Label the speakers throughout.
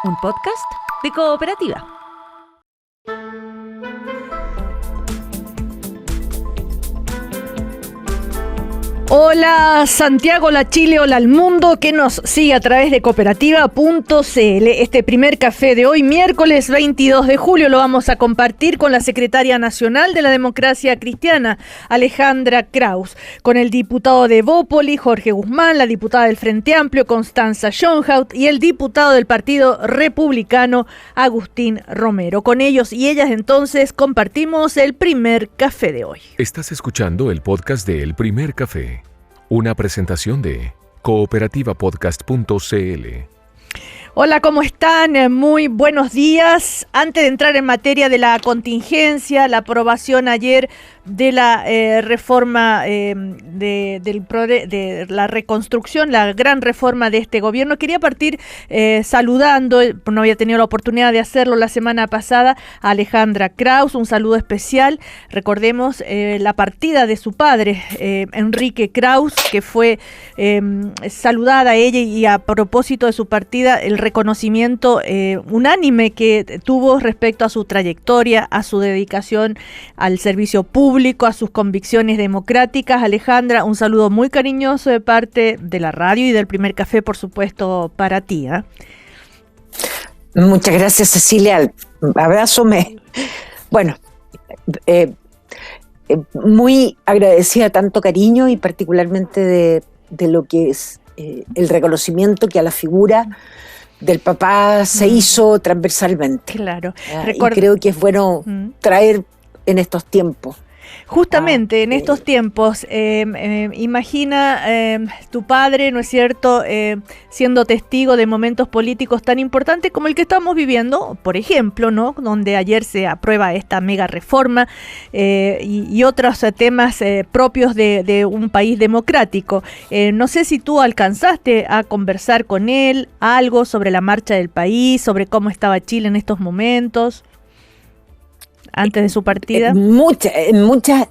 Speaker 1: un podcast de Cooperativa. Hola Santiago, hola Chile, hola al mundo que nos sigue a través de cooperativa.cl. Este primer café de hoy, miércoles 22 de julio, lo vamos a compartir con la secretaria nacional de la Democracia Cristiana, Alejandra Kraus, con el diputado de Evópoli, Jorge Guzmán, la diputada del Frente Amplio, Constanza Schoenhout, y el diputado del Partido Republicano, Agustín Romero. Con ellos y ellas entonces compartimos el primer café de hoy.
Speaker 2: Estás escuchando el podcast de El Primer Café. Una presentación de cooperativapodcast.cl.
Speaker 1: Hola, ¿cómo están? Muy buenos días. Antes de entrar en materia de la contingencia, la aprobación ayer de la reforma de la reconstrucción, la gran reforma de este gobierno, quería partir saludando, no había tenido la oportunidad de hacerlo la semana pasada, a Alejandra Kraus, un saludo especial. Recordemos la partida de su padre, Enrique Kraus, que fue saludada a ella, y a propósito de su partida, el reconocimiento unánime que tuvo respecto a su trayectoria, a su dedicación al servicio público, a sus convicciones democráticas. Alejandra, un saludo muy cariñoso de parte de la radio y del Primer Café, por supuesto, para ti.
Speaker 3: Muchas gracias, Cecilia. Abrázome. Bueno, muy agradecida, tanto cariño y particularmente de lo que es el reconocimiento que a la figura del papá se hizo transversalmente.
Speaker 1: Claro.
Speaker 3: Y creo que es bueno traer en estos tiempos.
Speaker 1: Justamente en estos tiempos, imagina tu padre, ¿no es cierto?, siendo testigo de momentos políticos tan importantes como el que estamos viviendo, por ejemplo, ¿no?, donde ayer se aprueba esta mega reforma y otros temas propios de un país democrático. No sé si tú alcanzaste a conversar con él algo sobre la marcha del país, sobre cómo estaba Chile en estos momentos, antes de su partida.
Speaker 3: En muchas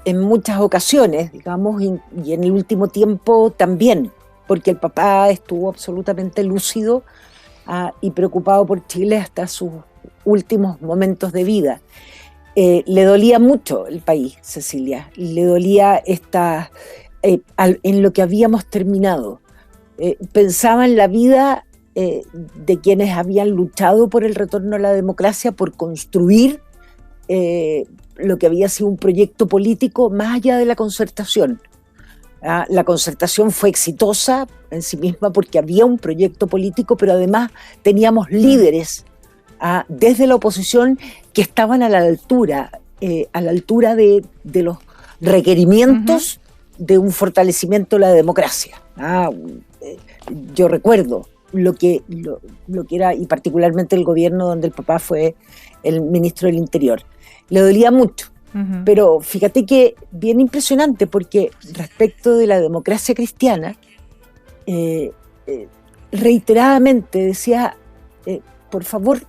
Speaker 3: ocasiones, digamos, y en el último tiempo también, porque el papá estuvo absolutamente lúcido y preocupado por Chile hasta sus últimos momentos de vida. Le dolía mucho el país, Cecilia, le dolía en lo que habíamos terminado. Pensaba en la vida de quienes habían luchado por el retorno a la democracia, por construir lo que había sido un proyecto político más allá de la concertación. La concertación fue exitosa en sí misma porque había un proyecto político, pero además teníamos líderes desde la oposición que estaban a la altura de los requerimientos de un fortalecimiento de la democracia. Yo recuerdo lo que era, y particularmente el gobierno donde el papá fue el ministro del Interior. Le dolía mucho, pero fíjate que bien impresionante, porque respecto de la democracia cristiana, reiteradamente decía, por favor,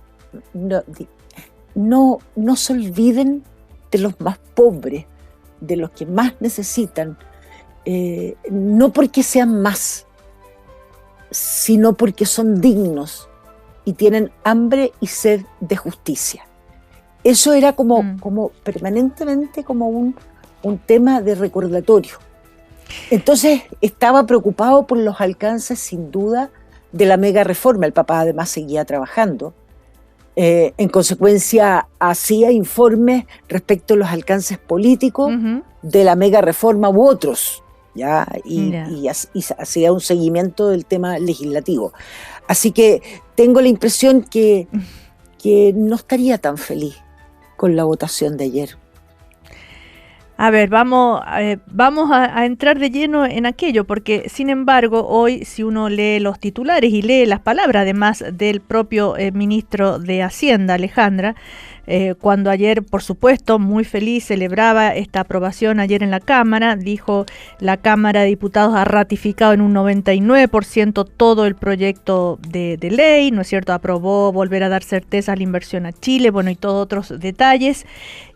Speaker 3: no se olviden de los más pobres, de los que más necesitan, no porque sean más, sino porque son dignos y tienen hambre y sed de justicia. Eso era como permanentemente como un tema de recordatorio. Entonces estaba preocupado por los alcances, sin duda, de la mega reforma. El papá además seguía trabajando. En consecuencia, hacía informes respecto a los alcances políticos de la mega reforma u otros, ¿ya? Y hacía un seguimiento del tema legislativo. Así que tengo la impresión que no estaría tan feliz con la votación de ayer.
Speaker 1: A ver, vamos a entrar de lleno en aquello, porque sin embargo hoy, si uno lee los titulares y lee las palabras además del propio ministro de Hacienda, Alejandra, cuando ayer, por supuesto, muy feliz, celebraba esta aprobación ayer en la Cámara, dijo: la Cámara de Diputados ha ratificado en un 99% todo el proyecto de ley, ¿no es cierto?, aprobó volver a dar certeza a la inversión a Chile, bueno, y todos otros detalles,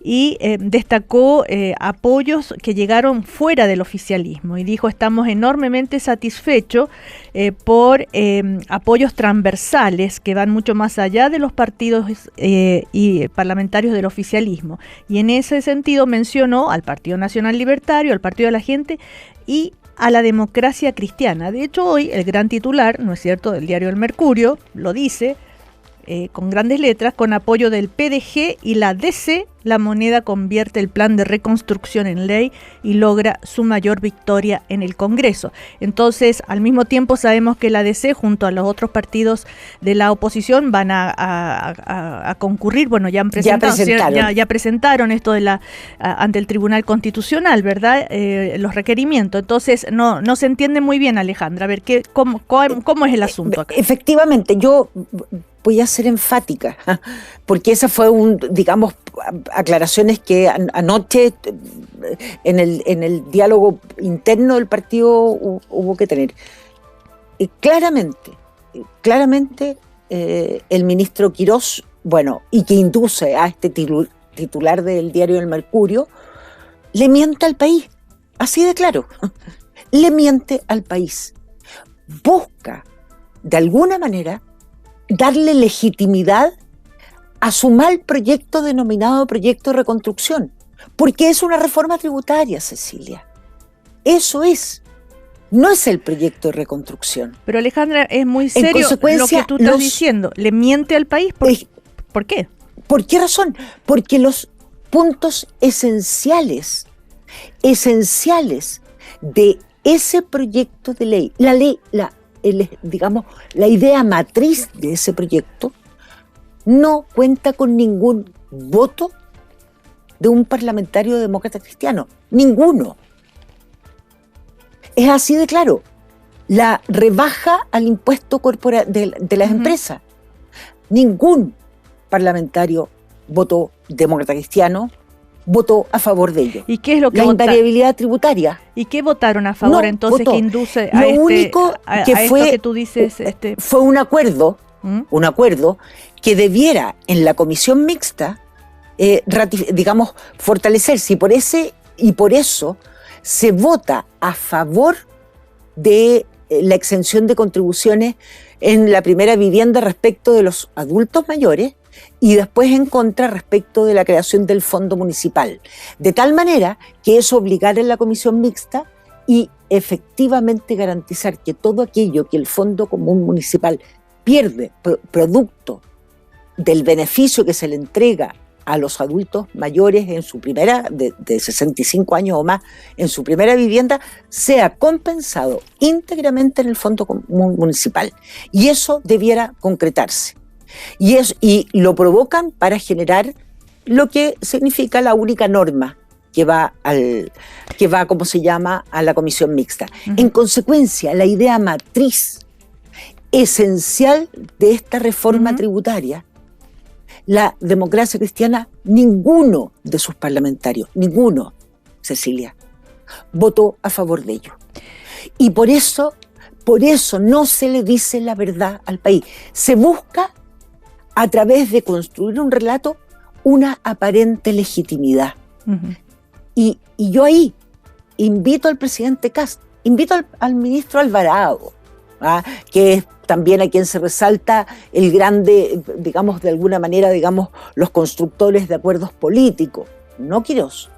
Speaker 1: y destacó apoyos que llegaron fuera del oficialismo, y dijo: estamos enormemente satisfechos por apoyos transversales que van mucho más allá de los partidos y parlamentarios del oficialismo. Y en ese sentido mencionó al Partido Nacional Libertario, al Partido de la Gente y a la Democracia Cristiana. De hecho, hoy el gran titular, ¿no es cierto?, del diario El Mercurio, lo dice con grandes letras: con apoyo del PDG y la DC, la moneda convierte el plan de reconstrucción en ley y logra su mayor victoria en el Congreso. Entonces, al mismo tiempo sabemos que la DC junto a los otros partidos de la oposición van a concurrir, bueno, ya presentaron esto de ante el Tribunal Constitucional, ¿verdad? Los requerimientos. Entonces, no se entiende muy bien, Alejandra. A ver, ¿cómo es el asunto acá?
Speaker 3: Efectivamente, yo voy a ser enfática, porque esa fue digamos, aclaraciones que anoche en el diálogo interno del partido hubo que tener. Claramente, el ministro Quirós, bueno, y que induce a este titular del diario El Mercurio, le miente al país, así de claro, le miente al país. Busca, de alguna manera, darle legitimidad a su mal proyecto denominado proyecto de reconstrucción, porque es una reforma tributaria, Cecilia. Eso es. No es el proyecto de reconstrucción.
Speaker 1: Pero Alejandra, es muy serio lo que tú estás diciendo. ¿Le miente al país? ¿Por qué?
Speaker 3: ¿Por qué razón? Porque los puntos esenciales de ese proyecto de ley, digamos, la idea matriz de ese proyecto, no cuenta con ningún voto de un parlamentario demócrata cristiano. Ninguno. Es así de claro. La rebaja al impuesto de las empresas. Ningún parlamentario votó demócrata cristiano, votó a favor de ello.
Speaker 1: ¿Y qué es lo que
Speaker 3: la invariabilidad tributaria?
Speaker 1: ¿Y qué votaron a favor entonces
Speaker 3: votó.
Speaker 1: Que induce
Speaker 3: a lo único que fue
Speaker 1: esto que tú dices?
Speaker 3: Fue un acuerdo que debiera en la comisión mixta, digamos, fortalecerse, y por eso se vota a favor de la exención de contribuciones en la primera vivienda respecto de los adultos mayores, y después en contra respecto de la creación del fondo municipal, de tal manera que eso obligara en la comisión mixta y efectivamente garantizar que todo aquello que el Fondo Común Municipal pierde producto del beneficio que se le entrega a los adultos mayores en su primera, de 65 años o más, en su primera vivienda, sea compensado íntegramente en el Fondo Común Municipal. Y eso debiera concretarse. Y lo provocan para generar lo que significa la única norma que va, ¿cómo se llama?, a la comisión mixta. Uh-huh. En consecuencia, la idea matriz esencial de esta reforma tributaria, la Democracia Cristiana, ninguno de sus parlamentarios, ninguno, Cecilia, votó a favor de ello. Y por eso no se le dice la verdad al país. Se busca, a través de construir un relato, una aparente legitimidad. Uh-huh. Y yo ahí invito al presidente Kast, invito al ministro Alvarado, que es también a quien se resalta el grande, digamos, de alguna manera, digamos, los constructores de acuerdos políticos, no Quirós,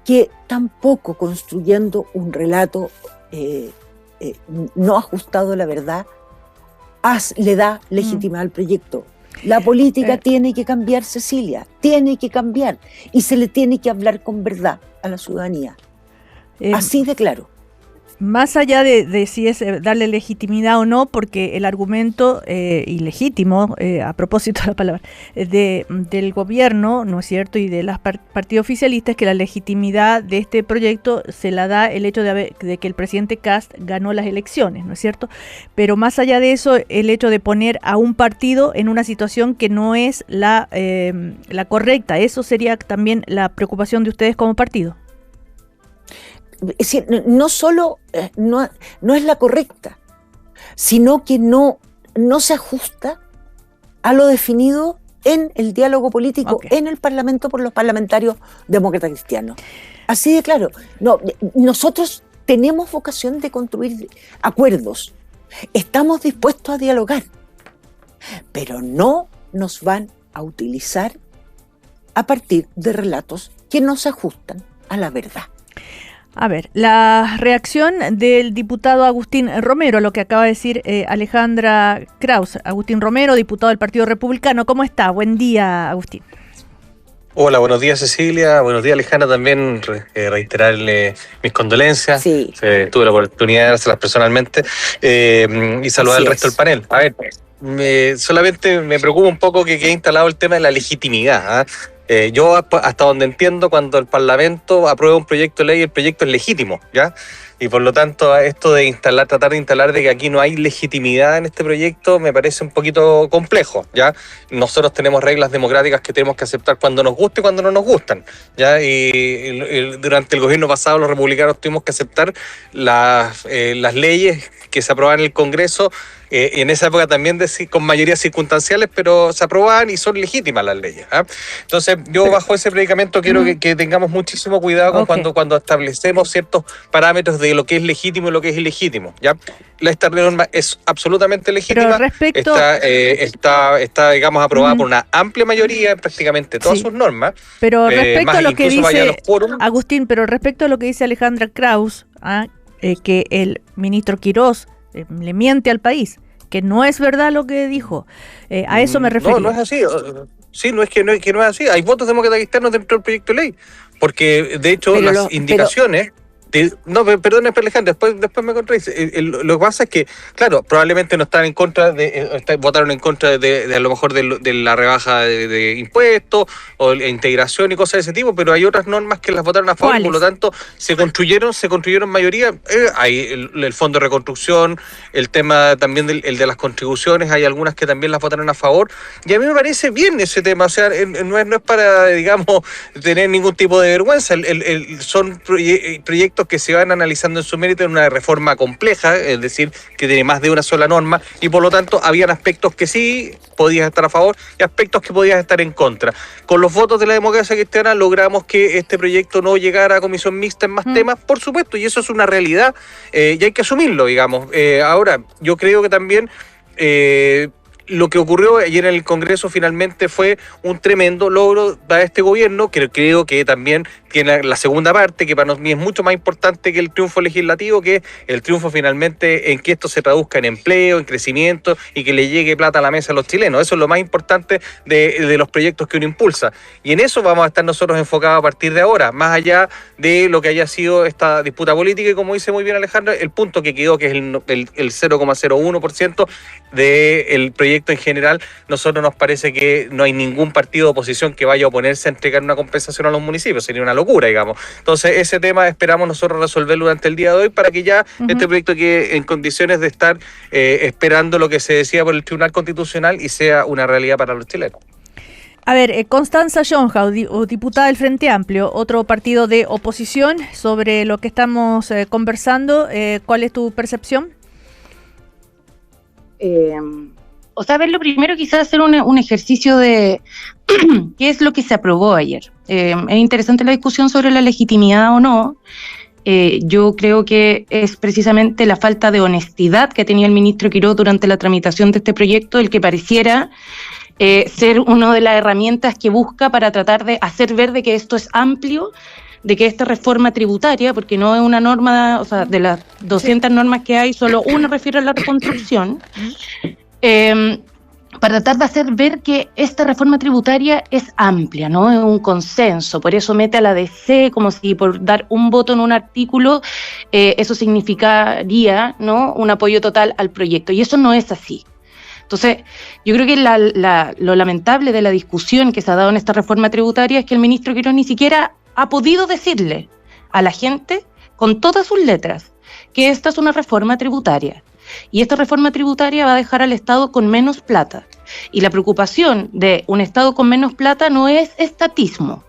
Speaker 3: que tampoco construyendo un relato no ajustado a la verdad, le da legitimidad al proyecto. La política tiene que cambiar, Cecilia, tiene que cambiar, y se le tiene que hablar con verdad a la ciudadanía. Así de claro.
Speaker 1: Más allá de si es darle legitimidad o no, porque el argumento ilegítimo, a propósito de la palabra, del gobierno, ¿no es cierto?, y de las partidos oficialistas, que la legitimidad de este proyecto se la da el hecho de que el presidente Kast ganó las elecciones, ¿no es cierto? Pero más allá de eso, el hecho de poner a un partido en una situación que no es la correcta, eso sería también la preocupación de ustedes como partido.
Speaker 3: Es decir, no solo no es la correcta, sino que no se ajusta a lo definido en el diálogo político, en el Parlamento, por los parlamentarios demócratas cristianos. Así de claro. Nosotros tenemos vocación de construir acuerdos, Estamos dispuestos a dialogar, pero no nos van a utilizar a partir de relatos que no se ajustan a la verdad.
Speaker 1: A ver, la reacción del diputado Agustín Romero a lo que acaba de decir Alejandra Kraus. Agustín Romero, diputado del Partido Republicano. ¿Cómo está? Buen día, Agustín.
Speaker 4: Hola, buenos días, Cecilia. Buenos días, Alejandra. También reiterarle mis condolencias.
Speaker 3: Sí.
Speaker 4: Tuve la oportunidad de dárselas personalmente y saludar al resto del panel. A ver, solamente me preocupa un poco que quede instalado el tema de la legitimidad. Yo, hasta donde entiendo, cuando el Parlamento aprueba un proyecto de ley, el proyecto es legítimo, ¿ya? Y por lo tanto, esto de tratar de instalar de que aquí no hay legitimidad en este proyecto, me parece un poquito complejo, ¿ya? Nosotros tenemos reglas democráticas que tenemos que aceptar cuando nos guste y cuando no nos gustan, ¿ya? Y durante el gobierno pasado los republicanos tuvimos que aceptar las leyes que se aprobaban en el Congreso, y en esa época también con mayorías circunstanciales, pero se aprobaban y son legítimas las leyes. Entonces, yo bajo ese predicamento quiero que tengamos muchísimo cuidado con cuando establecemos ciertos parámetros de lo que es legítimo y lo que es ilegítimo. ¿Ya? Esta norma es absolutamente legítima, está digamos, aprobada por una amplia mayoría en prácticamente todas sus normas.
Speaker 1: Pero respecto a lo que dice Agustín, pero respecto a lo que dice Alejandra Kraus, que el ministro Quirós le miente al país, que no es verdad lo que dijo, a eso me refiero.
Speaker 4: No es así. Sí, no es que no es así. Hay votos demócratas externos dentro del proyecto de ley, porque de hecho indicaciones... No, perdón, Alejandra, después me contradice. Lo que pasa es que, claro, probablemente no están en contra votaron en contra de a lo mejor de la rebaja de impuestos o la integración y cosas de ese tipo, pero hay otras normas que las votaron a favor. ¿Cuáles? Por lo tanto, se construyeron mayoría. Hay el fondo de reconstrucción, el tema también el de las contribuciones, hay algunas que también las votaron a favor, y a mí me parece bien ese tema. O sea, no es para, digamos, tener ningún tipo de vergüenza. Son proyectos que se van analizando en su mérito en una reforma compleja, es decir, que tiene más de una sola norma, y por lo tanto habían aspectos que sí podías estar a favor y aspectos que podías estar en contra. Con los votos de la democracia cristiana logramos que este proyecto no llegara a comisión mixta en más temas, por supuesto, y eso es una realidad, y hay que asumirlo, digamos. Ahora, yo creo que también... lo que ocurrió ayer en el Congreso finalmente fue un tremendo logro para este gobierno, que creo que también tiene la segunda parte, que para mí es mucho más importante que el triunfo legislativo, que es el triunfo finalmente en que esto se traduzca en empleo, en crecimiento y que le llegue plata a la mesa a los chilenos. Eso es lo más importante de los proyectos que uno impulsa. Y en eso vamos a estar nosotros enfocados a partir de ahora, más allá de lo que haya sido esta disputa política, y como dice muy bien Alejandra, el punto que quedó, que es el 0,01% del proyecto en general, nosotros nos parece que no hay ningún partido de oposición que vaya a oponerse a entregar una compensación a los municipios. Sería una locura, digamos. Entonces, ese tema esperamos nosotros resolverlo durante el día de hoy para que ya este proyecto quede en condiciones de estar esperando lo que se decida por el Tribunal Constitucional y sea una realidad para los chilenos.
Speaker 1: A ver, Constanza Jonja, diputada del Frente Amplio, otro partido de oposición, sobre lo que estamos conversando, ¿cuál es tu percepción?
Speaker 5: O sea, ver, lo primero quizás hacer un ejercicio de qué es lo que se aprobó ayer. Es interesante la discusión sobre la legitimidad o no. Yo creo que es precisamente la falta de honestidad que tenía el ministro Quirós durante la tramitación de este proyecto el que pareciera ser una de las herramientas que busca para tratar de hacer ver de que esto es amplio, de que esta reforma tributaria, porque no es una norma, o sea, de las 200 normas que hay, solo una refiere a la reconstrucción, para tratar de hacer ver que esta reforma tributaria es amplia, ¿no? Es un consenso, por eso mete a la DC como si por dar un voto en un artículo eso significaría, ¿no?, un apoyo total al proyecto, y eso no es así. Entonces, yo creo que lo lamentable de la discusión que se ha dado en esta reforma tributaria es que el ministro Quirós ni siquiera ha podido decirle a la gente, con todas sus letras, que esta es una reforma tributaria. Y esta reforma tributaria va a dejar al Estado con menos plata. Y la preocupación de un Estado con menos plata no es estatismo,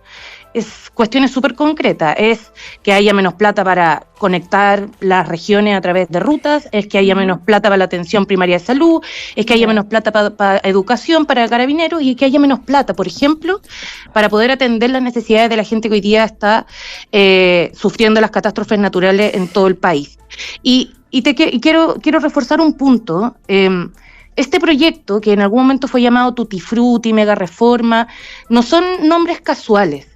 Speaker 5: cuestiones súper concretas. Es que haya menos plata para conectar las regiones a través de rutas, es que haya menos plata para la atención primaria de salud, es que haya menos plata para educación, para carabineros, y que haya menos plata, por ejemplo, para poder atender las necesidades de la gente que hoy día está sufriendo las catástrofes naturales en todo el país. Y quiero reforzar un punto. Este proyecto, que en algún momento fue llamado Tutti Frutti, Mega Reforma, no son nombres casuales,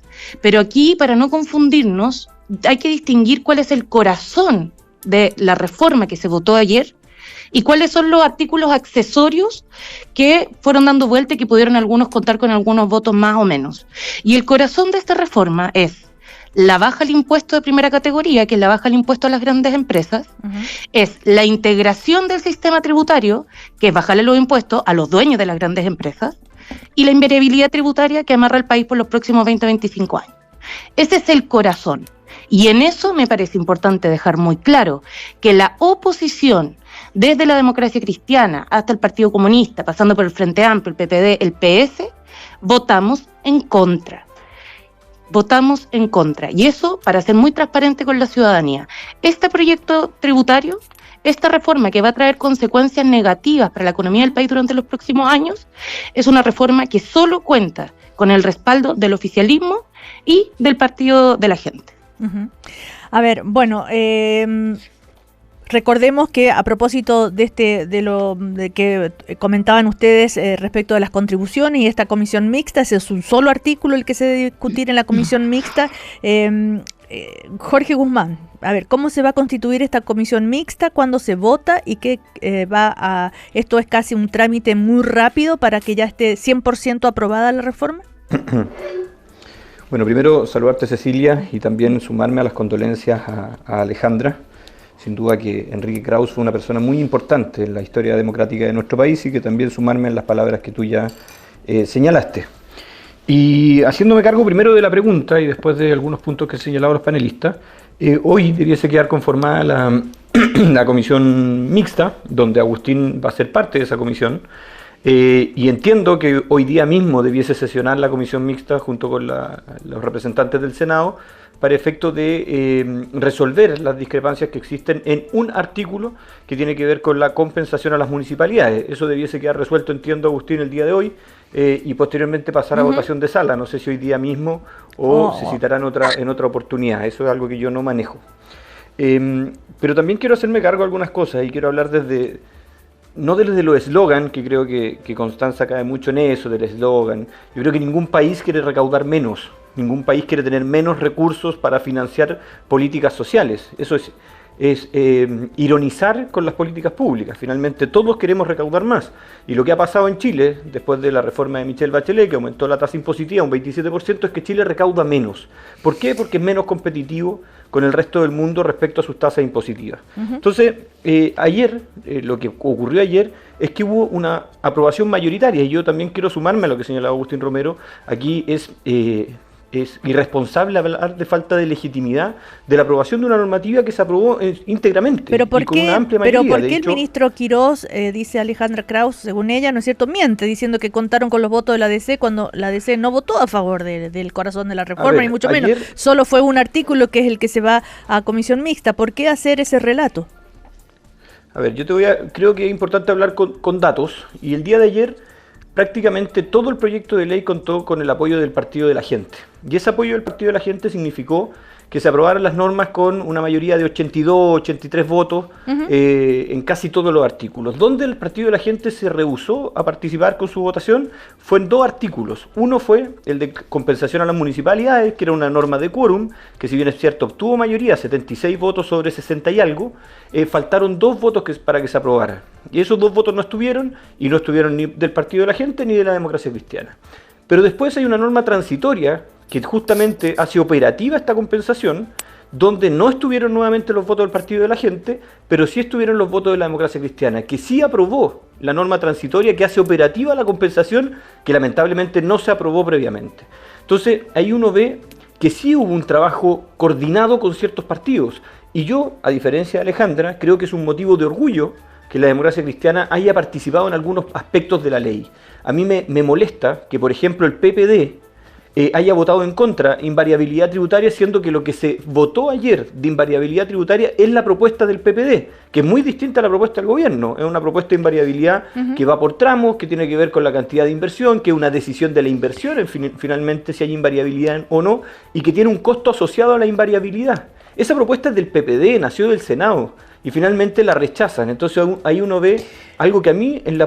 Speaker 5: pero aquí, para no confundirnos, hay que distinguir cuál es el corazón de la reforma que se votó ayer y cuáles son los artículos accesorios que fueron dando vuelta y que pudieron algunos contar con algunos votos más o menos. Y el corazón de esta reforma es la baja al impuesto de primera categoría, que es la baja al impuesto a las grandes empresas, es la integración del sistema tributario, que es bajarle los impuestos a los dueños de las grandes empresas, y la invariabilidad tributaria que amarra al país por los próximos 20 o 25 años. Ese es el corazón. Y en eso me parece importante dejar muy claro que la oposición, desde la Democracia Cristiana hasta el Partido Comunista, pasando por el Frente Amplio, el PPD, el PS, votamos en contra. Votamos en contra. Y eso para ser muy transparente con la ciudadanía. Este proyecto tributario, esta reforma que va a traer consecuencias negativas para la economía del país durante los próximos años, es una reforma que solo cuenta con el respaldo del oficialismo y del Partido de la Gente.
Speaker 1: A ver, bueno, recordemos que a propósito de lo que comentaban ustedes respecto de las contribuciones y esta comisión mixta, ese es un solo artículo el que se debe discutir en la comisión mixta. Jorge Guzmán, a ver, ¿cómo se va a constituir esta comisión mixta? ¿Cuándo se vota? ¿Y qué esto es casi un trámite muy rápido para que ya esté 100% aprobada la reforma?
Speaker 6: Bueno, primero saludarte, Cecilia, y también sumarme a las condolencias a Alejandra. Sin duda que Enrique Krauss fue una persona muy importante en la historia democrática de nuestro país, y que también sumarme en las palabras que tú ya señalaste. Y haciéndome cargo primero de la pregunta y después de algunos puntos que han señalado los panelistas, hoy debiese quedar conformada la comisión mixta, donde Agustín va a ser parte de esa comisión, y entiendo que hoy día mismo debiese sesionar la comisión mixta junto con los representantes del Senado, para efecto de resolver las discrepancias que existen en un artículo que tiene que ver con la compensación a las municipalidades. Eso debiese quedar resuelto, entiendo, Agustín, el día de hoy, y posteriormente pasar a votación de sala. No sé si hoy día mismo o se citará en otra oportunidad. Eso es algo que yo no manejo. Pero también quiero hacerme cargo de algunas cosas, y quiero hablar no desde los eslogan, que creo que Constanza cae mucho en eso, del eslogan. Yo creo que ningún país quiere recaudar menos. Ningún país quiere tener menos recursos para financiar políticas sociales. Eso es ironizar con las políticas públicas. Finalmente todos queremos recaudar más. Y lo que ha pasado en Chile, después de la reforma de Michelle Bachelet, que aumentó la tasa impositiva un 27%, es que Chile recauda menos. ¿Por qué? Porque es menos competitivo con el resto del mundo respecto a sus tasas impositivas. Entonces, lo que ocurrió ayer es que hubo una aprobación mayoritaria, y yo también quiero sumarme a lo que señalaba Agustín Romero. Aquí es irresponsable hablar de falta de legitimidad de la aprobación de una normativa que se aprobó íntegramente.
Speaker 1: ¿Pero por
Speaker 6: y con una amplia mayoría.
Speaker 1: ¿Pero por qué el ministro Quirós, dice Alejandra Krauss, según ella, ¿no es cierto?, miente, diciendo que contaron con los votos de la DC cuando la DC no votó a favor del corazón de la reforma, ni mucho menos. Solo fue un artículo que es el que se va a comisión mixta. ¿Por qué hacer ese relato?
Speaker 6: A ver, creo que es importante hablar con datos, y el día de ayer prácticamente todo el proyecto de ley contó con el apoyo del Partido de la Gente. Y ese apoyo del Partido de la Gente significó que se aprobaran las normas con una mayoría de 82, 83 votos en casi todos los artículos. Donde el Partido de la Gente se rehusó a participar con su votación fue en dos artículos. Uno fue el de compensación a las municipalidades, que era una norma de quórum, que si bien es cierto obtuvo mayoría, 76 votos sobre 60 y algo, faltaron 2 votos para que se aprobara. Y esos 2 votos no estuvieron, y no estuvieron ni del Partido de la Gente ni de la Democracia Cristiana. Pero después hay una norma transitoria que justamente hace operativa esta compensación, donde no estuvieron nuevamente los votos del Partido de la Gente, pero sí estuvieron los votos de la Democracia Cristiana, que sí aprobó la norma transitoria que hace operativa la compensación, que lamentablemente no se aprobó previamente. Entonces ahí uno ve que sí hubo un trabajo coordinado con ciertos partidos, y yo, a diferencia de Alejandra, creo que es un motivo de orgullo que la Democracia Cristiana haya participado en algunos aspectos de la ley. A mí me molesta que, por ejemplo, el PPD, haya votado en contra invariabilidad tributaria, siendo que lo que se votó ayer de invariabilidad tributaria es la propuesta del PPD, que es muy distinta a la propuesta del gobierno. Es una propuesta de invariabilidad que va por tramos, que tiene que ver con la cantidad de inversión, que es una decisión de la inversión, finalmente si hay invariabilidad o no, y que tiene un costo asociado a la invariabilidad. Esa propuesta es del PPD, nació del Senado, y finalmente la rechazan. Entonces ahí uno ve algo que a mí en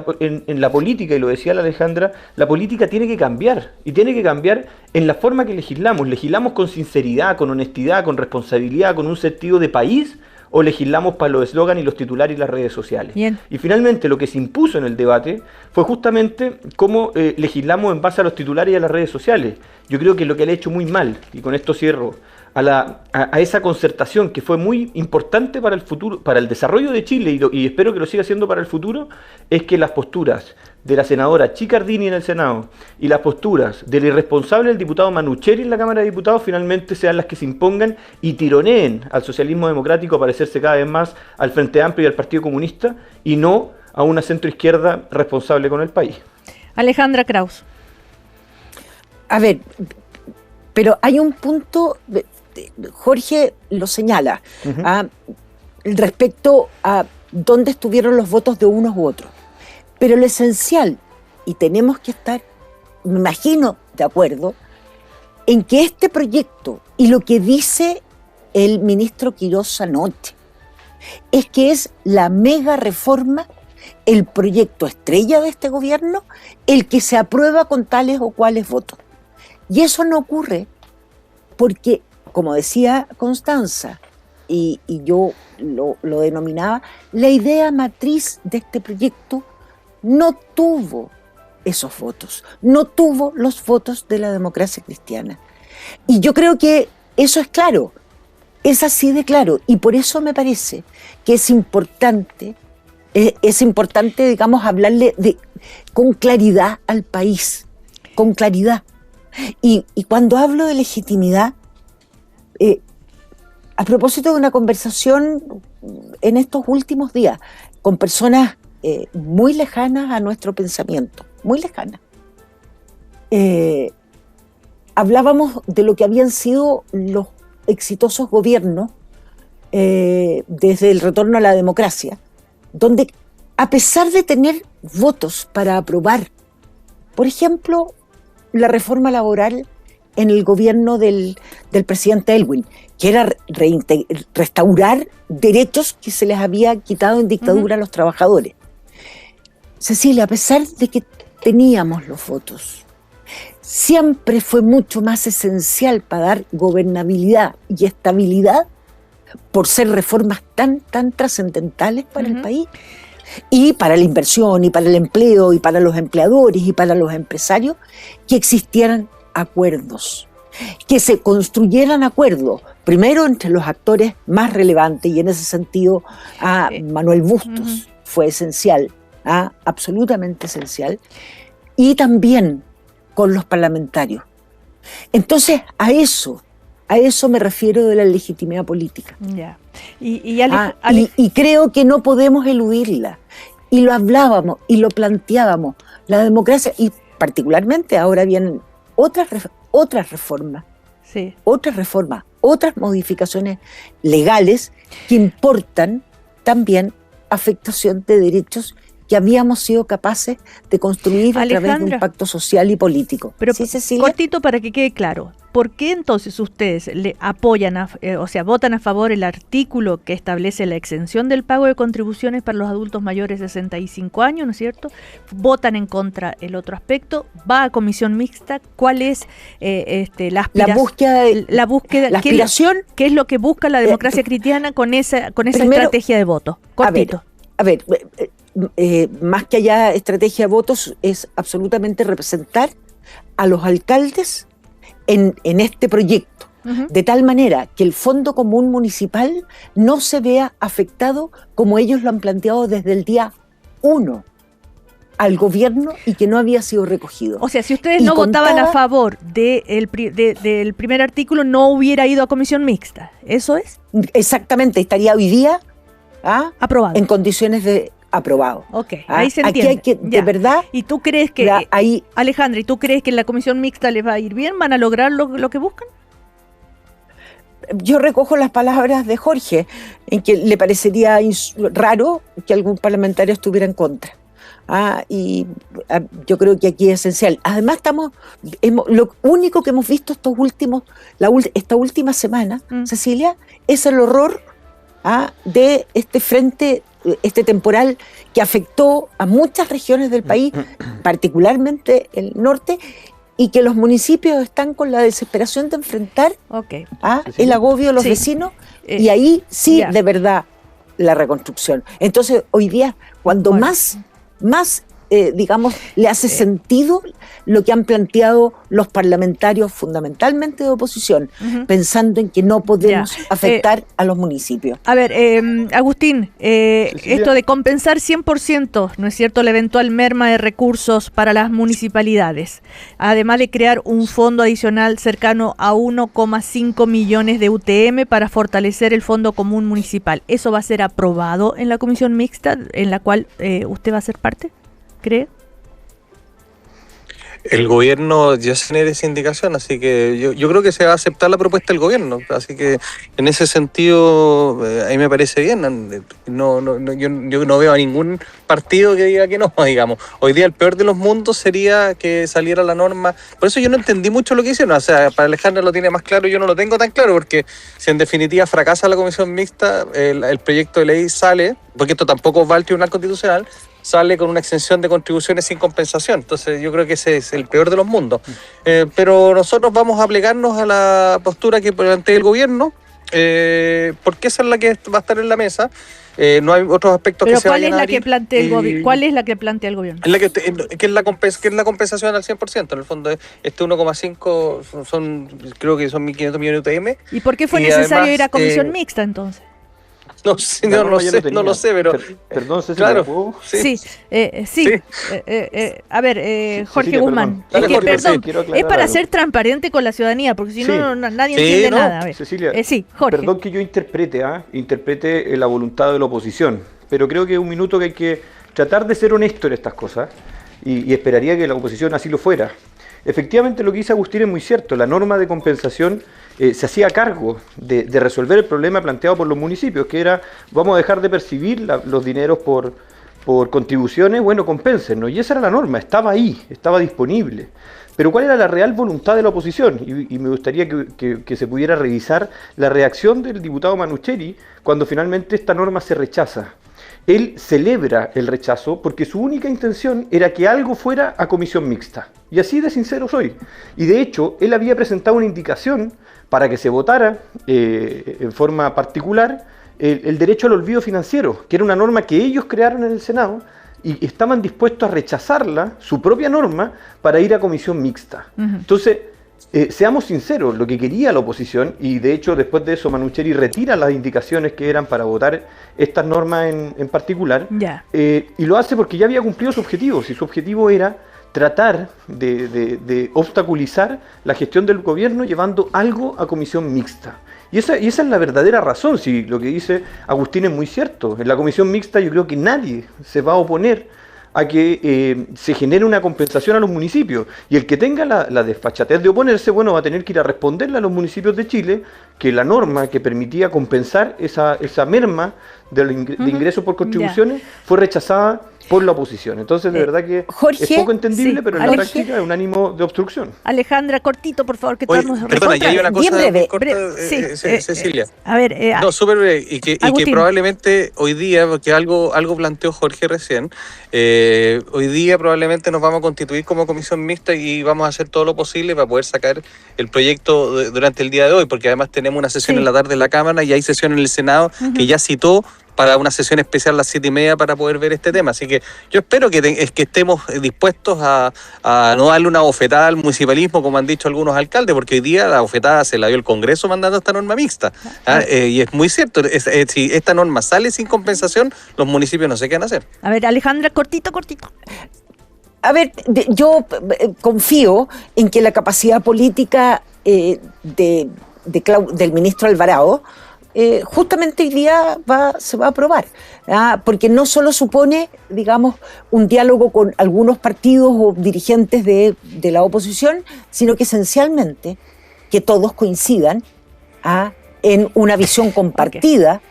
Speaker 6: la política, y lo decía la Alejandra, la política tiene que cambiar, y tiene que cambiar en la forma que legislamos. ¿Legislamos con sinceridad, con honestidad, con responsabilidad, con un sentido de país, o legislamos para los eslóganes y los titulares y las redes sociales?
Speaker 1: Bien.
Speaker 6: Y finalmente lo que se impuso en el debate fue justamente cómo legislamos en base a los titulares y a las redes sociales. Yo creo que lo que le ha hecho muy mal, y con esto cierro, a esa concertación que fue muy importante para el futuro, para el desarrollo de Chile, y espero que lo siga siendo para el futuro, es que las posturas de la senadora Chiccardini en el Senado y las posturas del irresponsable del diputado Manucheri en la Cámara de Diputados finalmente sean las que se impongan y tironeen al socialismo democrático a parecerse cada vez más al Frente Amplio y al Partido Comunista, y no a una centroizquierda responsable con el país.
Speaker 1: Alejandra Kraus.
Speaker 3: A ver, pero hay un punto, Jorge lo señala, respecto a dónde estuvieron los votos de unos u otros. Pero lo esencial, y tenemos que estar, me imagino, de acuerdo, en que este proyecto y lo que dice el ministro Quirós anoche, es que es la mega reforma, el proyecto estrella de este gobierno, el que se aprueba con tales o cuales votos. Y eso no ocurre porque, como decía Constanza, y yo lo denominaba, la idea matriz de este proyecto no tuvo esos votos, no tuvo los votos de la democracia cristiana. Y yo creo que eso es claro, es así de claro, y por eso me parece que es importante, digamos, hablarle con claridad al país, con claridad. Y cuando hablo de legitimidad, a propósito de una conversación en estos últimos días con personas muy lejanas a nuestro pensamiento, muy lejanas, hablábamos de lo que habían sido los exitosos gobiernos desde el retorno a la democracia, donde a pesar de tener votos para aprobar, por ejemplo, la reforma laboral en el gobierno del presidente Aylwin, que era restaurar derechos que se les había quitado en dictadura a los trabajadores. Cecilia, a pesar de que teníamos los votos, siempre fue mucho más esencial para dar gobernabilidad y estabilidad, por ser reformas tan trascendentales para el país, y para la inversión, y para el empleo, y para los empleadores, y para los empresarios, que existieran acuerdos, que se construyeran acuerdos, primero entre los actores más relevantes, y en ese sentido a Manuel Bustos fue esencial, absolutamente esencial, y también con los parlamentarios. Entonces, a eso me refiero de la legitimidad política.
Speaker 1: Ya.
Speaker 3: Y creo que no podemos eludirla. Y lo hablábamos y lo planteábamos. La democracia, y particularmente ahora vienen otras reformas, otras modificaciones legales que importan también afectación de derechos que habíamos sido capaces de construir a través de un pacto social y político.
Speaker 1: Pero
Speaker 3: ¿sí, Cecilia?
Speaker 1: Cortito para que quede claro, ¿por qué entonces ustedes le apoyan, votan a favor el artículo que establece la exención del pago de contribuciones para los adultos mayores de 65 años, ¿no es cierto? Votan en contra el otro aspecto, va a comisión mixta, ¿cuál es la búsqueda,
Speaker 3: la aspiración?
Speaker 1: ¿Qué es lo que busca la democracia cristiana con esa primero, estrategia de voto? Cortito.
Speaker 3: A ver, más que haya estrategia de votos, es absolutamente representar a los alcaldes en este proyecto, de tal manera que el Fondo Común Municipal no se vea afectado como ellos lo han planteado desde el día 1 al gobierno y que no había sido recogido.
Speaker 1: O sea, si ustedes no votaban a favor del primer artículo, no hubiera ido a comisión mixta, ¿eso es?
Speaker 3: Exactamente, estaría hoy día aprobado. En condiciones de aprobado.
Speaker 1: Ok, ahí se entiende.
Speaker 3: Aquí hay que, de verdad...
Speaker 1: ¿Y tú crees que, Alejandra, ¿y tú crees que en la comisión mixta les va a ir bien? ¿Van a lograr lo que buscan?
Speaker 3: Yo recojo las palabras de Jorge, en que le parecería raro que algún parlamentario estuviera en contra. Y yo creo que aquí es esencial. Además, lo único que hemos visto esta última semana, Cecilia, es el horror de este frente, este temporal que afectó a muchas regiones del país, particularmente el norte, y que los municipios están con la desesperación de enfrentar el agobio de los vecinos, y ahí de verdad, la reconstrucción. Entonces, hoy día, cuando más digamos, le hace sentido lo que han planteado los parlamentarios, fundamentalmente de oposición, pensando en que no podemos afectar a los municipios.
Speaker 1: A ver, Agustín, esto de compensar 100%, ¿no es cierto?, la eventual merma de recursos para las municipalidades, además de crear un fondo adicional cercano a 1,5 millones de UTM para fortalecer el Fondo Común Municipal. ¿Eso va a ser aprobado en la comisión mixta en la cual usted va a ser parte? ¿Cree?
Speaker 4: El gobierno ya se genera esa indicación, así que yo creo que se va a aceptar la propuesta del gobierno, así que en ese sentido a mí me parece bien. Yo no veo a ningún partido que diga que no, digamos. Hoy día el peor de los mundos sería que saliera la norma. Por eso yo no entendí mucho lo que hicieron. O sea, para Alejandra lo tiene más claro, yo no lo tengo tan claro, porque si en definitiva fracasa la comisión mixta, el proyecto de ley sale, porque esto tampoco va al Tribunal Constitucional, sale con una exención de contribuciones sin compensación. Entonces yo creo que ese es el peor de los mundos. Pero nosotros vamos a plegarnos a la postura que plantea el gobierno, porque esa es la que va a estar en la mesa. No hay otros aspectos que se vayan a abrir.
Speaker 1: ¿Cuál es la que plantea el gobierno?
Speaker 4: Que es la compensación al 100%. En el fondo, 1,5 creo que son 1.500 millones de UTM.
Speaker 1: ¿Y por qué fue necesario ir a comisión mixta entonces?
Speaker 4: No lo sé, pero...
Speaker 6: Perdón, Cecilia,
Speaker 4: claro,
Speaker 6: ¿puedo?
Speaker 1: Sí. A ver, Jorge
Speaker 6: Cecilia,
Speaker 1: Guzmán, es para ser transparente con la ciudadanía, porque si no, nadie entiende nada. A ver.
Speaker 6: Cecilia,
Speaker 1: Jorge.
Speaker 6: Perdón que yo interprete la voluntad de la oposición, pero creo que es un minuto que hay que tratar de ser honesto en estas cosas, y esperaría que la oposición así lo fuera. Efectivamente, lo que dice Agustín es muy cierto. La norma de compensación se hacía cargo de resolver el problema planteado por los municipios, que era, vamos a dejar de percibir los dineros por contribuciones, bueno, compénsennos. Y esa era la norma, estaba ahí, estaba disponible. Pero ¿cuál era la real voluntad de la oposición? Y me gustaría que se pudiera revisar la reacción del diputado Manucheri cuando finalmente esta norma se rechaza. Él celebra el rechazo porque su única intención era que algo fuera a comisión mixta. Y así de sincero soy. Y de hecho, él había presentado una indicación para que se votara en forma particular el derecho al olvido financiero, que era una norma que ellos crearon en el Senado y estaban dispuestos a rechazarla, su propia norma, para ir a comisión mixta. Entonces, seamos sinceros, lo que quería la oposición, y de hecho después de eso Manucheri retira las indicaciones que eran para votar estas normas en particular, y lo hace porque ya había cumplido su objetivo. Si su objetivo era tratar de obstaculizar la gestión del gobierno llevando algo a comisión mixta. Y esa es la verdadera razón. Si lo que dice Agustín es muy cierto. En la comisión mixta yo creo que nadie se va a oponer a que se genere una compensación a los municipios. Y el que tenga la desfachatez de oponerse, bueno, va a tener que ir a responderle a los municipios de Chile que la norma que permitía compensar esa merma de ingresos por contribuciones fue rechazada por la oposición. Entonces, de verdad que
Speaker 3: Jorge,
Speaker 6: es poco entendible, pero en la práctica es un ánimo de obstrucción.
Speaker 1: Alejandra, cortito, por favor, que estamos...
Speaker 4: Perdona, ya hay una cosa
Speaker 3: breve.
Speaker 4: Cecilia.
Speaker 1: A ver...
Speaker 4: no, súper breve, y que probablemente hoy día, porque algo planteó Jorge recién, hoy día probablemente nos vamos a constituir como comisión mixta y vamos a hacer todo lo posible para poder sacar el proyecto durante el día de hoy, porque además tenemos una sesión en la tarde en la Cámara y hay sesión en el Senado que ya citó para una sesión especial a las 7:30 para poder ver este tema. Así que yo espero que estemos dispuestos a no darle una bofetada al municipalismo, como han dicho algunos alcaldes, porque hoy día la bofetada se la dio el Congreso mandando esta norma mixta. Y es muy cierto, si esta norma sale sin compensación, los municipios no sé qué van a hacer.
Speaker 1: A ver, Alejandra, cortito.
Speaker 3: A ver, yo confío en que la capacidad política del ministro Alvarado justamente hoy día se va a aprobar, porque no solo supone, digamos, un diálogo con algunos partidos o dirigentes de la oposición, sino que esencialmente que todos coincidan en una visión compartida,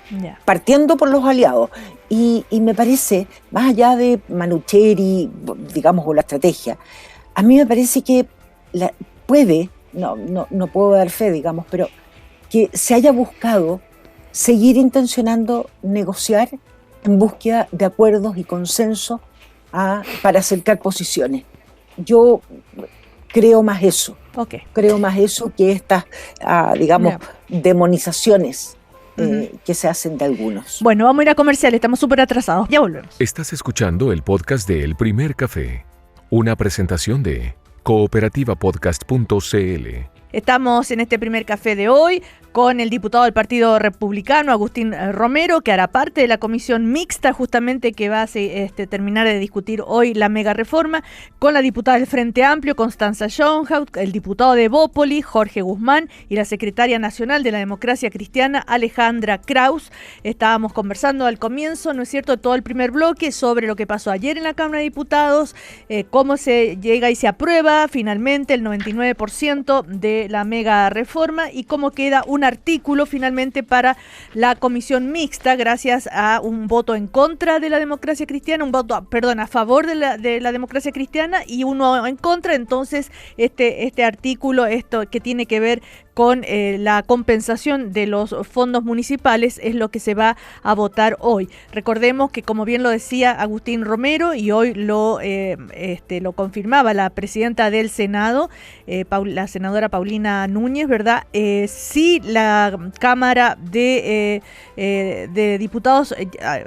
Speaker 3: partiendo por los aliados. Y me parece, más allá de Manucheri, digamos, o la estrategia, a mí me parece que no puedo dar fe, digamos, pero que se haya buscado seguir intencionando negociar en búsqueda de acuerdos y consensos para acercar posiciones. Yo creo más eso. Creo más eso que estas, digamos, demonizaciones que se hacen de algunos.
Speaker 1: Bueno, vamos a ir a comercial, estamos súper atrasados. Ya volvemos.
Speaker 2: Estás escuchando el podcast de El Primer Café, una presentación de cooperativapodcast.cl.
Speaker 1: Estamos en este primer café de hoy con el diputado del Partido Republicano, Agustín Romero, que hará parte de la comisión mixta justamente que va a terminar de discutir hoy la mega reforma, con la diputada del Frente Amplio, Constanza Schoenhaut, el diputado de Bópoli, Jorge Guzmán, y la secretaria nacional de la Democracia Cristiana, Alejandra Kraus. Estábamos conversando al comienzo, ¿no es cierto?, todo el primer bloque sobre lo que pasó ayer en la Cámara de Diputados, cómo se llega y se aprueba finalmente el 99% de la mega reforma y cómo queda un artículo finalmente para la comisión mixta gracias a un voto en contra de la democracia cristiana, a favor de la democracia cristiana y uno en contra. Entonces este artículo, esto que tiene que ver con la compensación de los fondos municipales, es lo que se va a votar hoy. Recordemos que, como bien lo decía Agustín Romero, y hoy lo confirmaba la presidenta del Senado, la senadora Paulina Núñez, ¿verdad? Si la Cámara de Diputados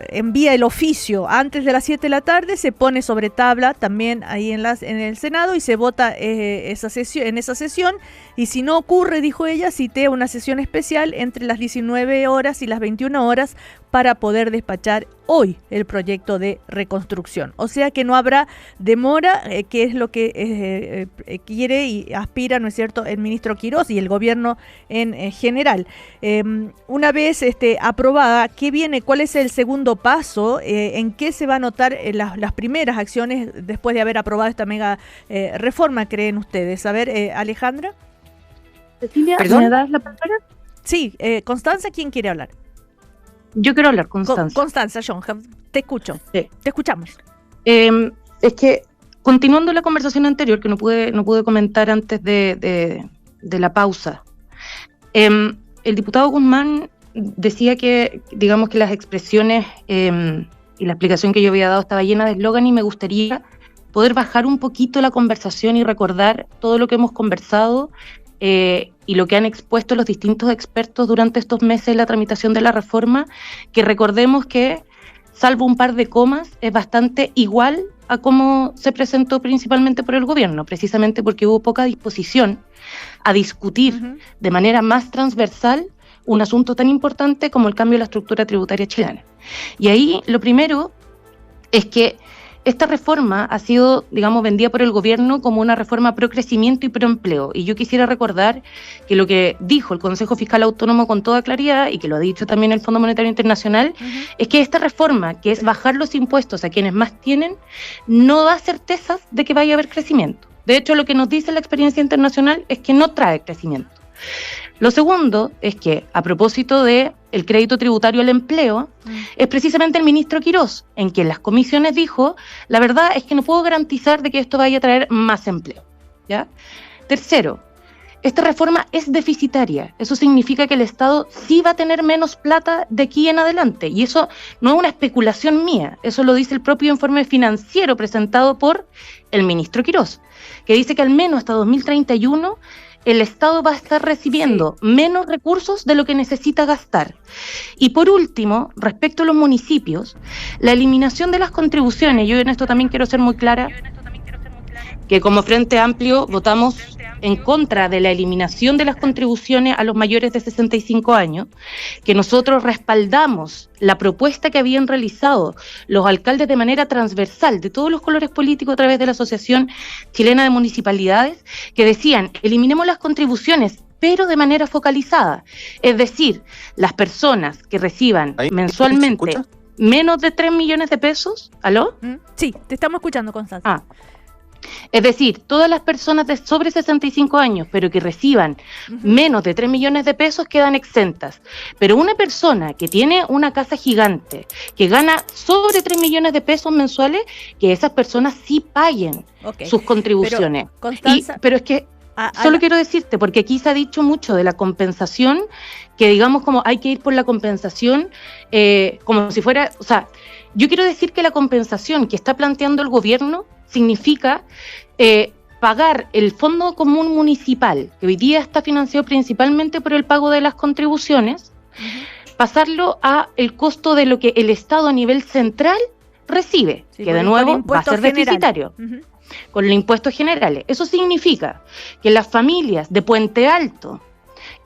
Speaker 1: envía el oficio antes de las 7 de la tarde, se pone sobre tabla también ahí en el Senado y se vota en esa sesión, y si no ocurre, dijo ella, cité una sesión especial entre las 19 horas y las 21 horas para poder despachar hoy el proyecto de reconstrucción. O sea que no habrá demora, que es lo que quiere y aspira, ¿no es cierto?, el ministro Quirós y el gobierno en general. Una vez aprobada, ¿qué viene? ¿Cuál es el segundo paso? ¿En qué se va a notar las primeras acciones después de haber aprobado esta mega reforma, creen ustedes? A ver, Alejandra.
Speaker 5: Cecilia,
Speaker 3: ¿Perdón?
Speaker 5: ¿me das la palabra?
Speaker 1: Sí, Constanza, ¿quién quiere hablar?
Speaker 5: Yo quiero hablar, Constanza.
Speaker 1: Constanza, John, te escucho.
Speaker 5: Sí.
Speaker 1: Te escuchamos.
Speaker 5: Es que, continuando la conversación anterior, que no pude comentar antes de la pausa, el diputado Guzmán decía que, digamos, que las expresiones y la explicación que yo había dado estaba llena de eslogan, y me gustaría poder bajar un poquito la conversación y recordar todo lo que hemos conversado y lo que han expuesto los distintos expertos durante estos meses en la tramitación de la reforma, que recordemos que, salvo un par de comas, es bastante igual a cómo se presentó principalmente por el gobierno, precisamente porque hubo poca disposición a discutir de manera más transversal un asunto tan importante como el cambio de la estructura tributaria chilena. Y ahí lo primero es que esta reforma ha sido, digamos, vendida por el gobierno como una reforma pro crecimiento y pro empleo. Y yo quisiera recordar que lo que dijo el Consejo Fiscal Autónomo con toda claridad, y que lo ha dicho también el Fondo Monetario Internacional, es que esta reforma, que es bajar los impuestos a quienes más tienen, no da certezas de que vaya a haber crecimiento. De hecho, lo que nos dice la experiencia internacional es que no trae crecimiento. Lo segundo es que, a propósito de el crédito tributario al empleo, es precisamente el ministro Quirós, en quien las comisiones dijo, la verdad es que no puedo garantizar de que esto vaya a traer más empleo, ¿ya? Tercero, esta reforma es deficitaria. Eso significa que el Estado sí va a tener menos plata de aquí en adelante, y eso no es una especulación mía, eso lo dice el propio informe financiero presentado por el ministro Quirós, que dice que al menos hasta 2031 el Estado va a estar recibiendo menos recursos de lo que necesita gastar. Y por último, respecto a los municipios, la eliminación de las contribuciones, yo en esto también quiero ser muy clara, que como Frente Amplio votamos en contra de la eliminación de las contribuciones a los mayores de 65 años, que nosotros respaldamos la propuesta que habían realizado los alcaldes de manera transversal de todos los colores políticos a través de la Asociación Chilena de Municipalidades, que decían, eliminemos las contribuciones pero de manera focalizada. Es decir, las personas que reciban mensualmente menos de 3 millones de pesos, ¿aló?
Speaker 1: Sí, te estamos escuchando, Constanza.
Speaker 5: Es decir, todas las personas de sobre 65 años, pero que reciban menos de 3 millones de pesos, quedan exentas. Pero una persona que tiene una casa gigante, que gana sobre 3 millones de pesos mensuales, que esas personas sí paguen sus contribuciones.
Speaker 1: Pero, Constanza,
Speaker 5: pero es que solo quiero decirte, porque aquí se ha dicho mucho de la compensación, que digamos como hay que ir por la compensación, como si fuera, o sea, yo quiero decir que la compensación que está planteando el gobierno significa pagar el Fondo Común Municipal, que hoy día está financiado principalmente por el pago de las contribuciones, pasarlo a el costo de lo que el Estado a nivel central recibe, que de nuevo va a ser deficitario. Con los impuestos generales. Eso significa que las familias de Puente Alto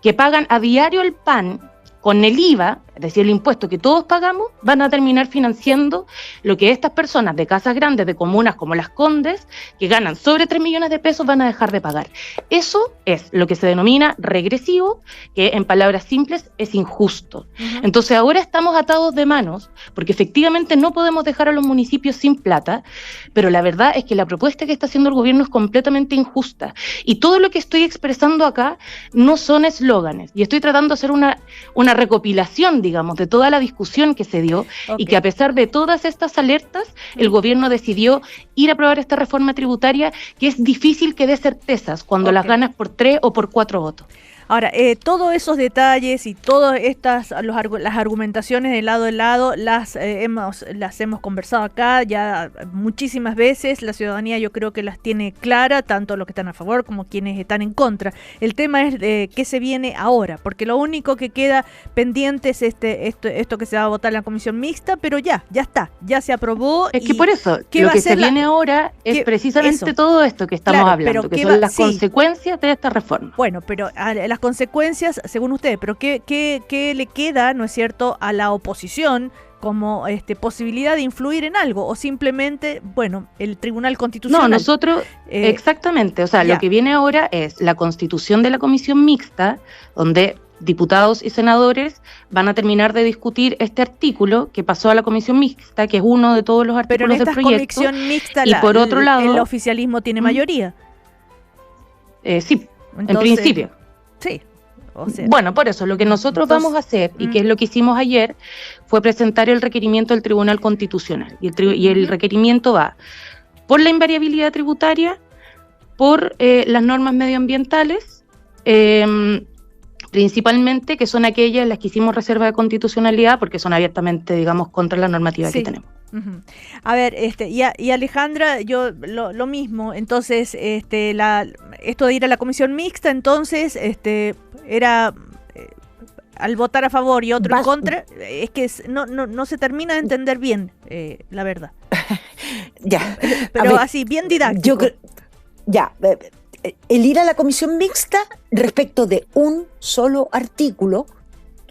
Speaker 5: que pagan a diario el pan con el IVA, es decir, el impuesto que todos pagamos, van a terminar financiando lo que estas personas de casas grandes, de comunas como Las Condes, que ganan sobre 3 millones de pesos, van a dejar de pagar. Eso es lo que se denomina regresivo, que en palabras simples es injusto. Entonces ahora estamos atados de manos, porque efectivamente no podemos dejar a los municipios sin plata, pero la verdad es que la propuesta que está haciendo el gobierno es completamente injusta. Y todo lo que estoy expresando acá no son eslóganes, y estoy tratando de hacer una recopilación, digamos, de toda la discusión que se dio y que a pesar de todas estas alertas, el gobierno decidió ir a aprobar esta reforma tributaria que es difícil que dé certezas cuando las ganas por 3 o por 4 votos.
Speaker 1: Ahora, todos esos detalles y todas estas las argumentaciones de lado a lado las hemos conversado acá ya muchísimas veces. La ciudadanía yo creo que las tiene clara, tanto los que están a favor como quienes están en contra. El tema es qué se viene ahora, porque lo único que queda pendiente es esto que se va a votar en la comisión mixta, pero ya está, ya se aprobó.
Speaker 5: Es que por eso, lo que se viene ahora es precisamente todo esto que estamos hablando, que son las consecuencias de esta reforma.
Speaker 1: Bueno, pero las consecuencias, según ustedes, pero ¿qué le queda, no es cierto, a la oposición como posibilidad de influir en algo? O simplemente, bueno, el Tribunal Constitucional.
Speaker 5: No, nosotros, exactamente, o sea, lo que viene ahora es la constitución de la comisión mixta, donde diputados y senadores van a terminar de discutir este artículo que pasó a la comisión mixta, que es uno de todos los artículos del proyecto.
Speaker 1: Pero en esta comisión mixta,
Speaker 5: y por otro lado,
Speaker 1: el oficialismo tiene mayoría.
Speaker 5: Sí, entonces, en principio.
Speaker 1: Sí. O sea,
Speaker 5: bueno, por eso, lo que nosotros vamos a hacer, y que es lo que hicimos ayer, fue presentar el requerimiento del Tribunal Constitucional. Y el requerimiento va por la invariabilidad tributaria, por las normas medioambientales, principalmente, que son aquellas las que hicimos reserva de constitucionalidad, porque son abiertamente, digamos, contra la normativa que tenemos.
Speaker 1: A ver, y Alejandra, yo lo mismo. Entonces, esto de ir a la comisión mixta, entonces, era al votar a favor y otro en contra, es que no se termina de entender bien, la verdad.
Speaker 3: Ya.
Speaker 1: Pero así, bien didáctico.
Speaker 3: El ir a la comisión mixta respecto de un solo artículo,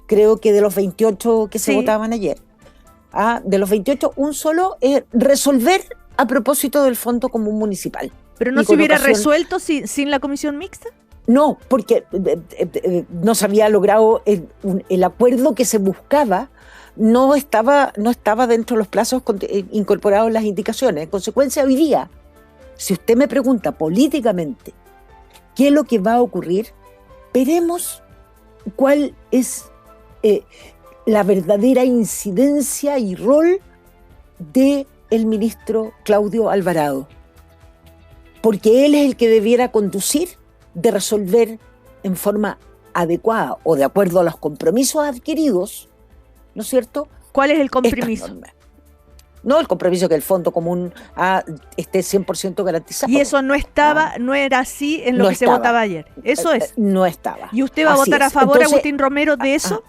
Speaker 3: creo que de los 28 que se votaban ayer, de los 28, un solo, resolver a propósito del Fondo Común Municipal.
Speaker 1: ¿Pero no se hubiera resuelto sin la comisión mixta?
Speaker 3: No, porque no se había logrado el acuerdo que se buscaba, no estaba dentro de los plazos incorporados en las indicaciones. En consecuencia, hoy día, si usted me pregunta políticamente qué es lo que va a ocurrir, veremos cuál es la verdadera incidencia y rol del ministro Claudio Alvarado, porque él es el que debiera conducir de resolver en forma adecuada o de acuerdo a los compromisos adquiridos, ¿no es cierto?
Speaker 1: ¿Cuál es el compromiso?
Speaker 3: No, el compromiso que el Fondo Común esté 100% garantizado.
Speaker 1: Y eso no era así en lo que se votaba ayer. Eso es.
Speaker 3: No estaba.
Speaker 1: ¿Y usted va a votar a favor, entonces, Agustín Romero, de eso?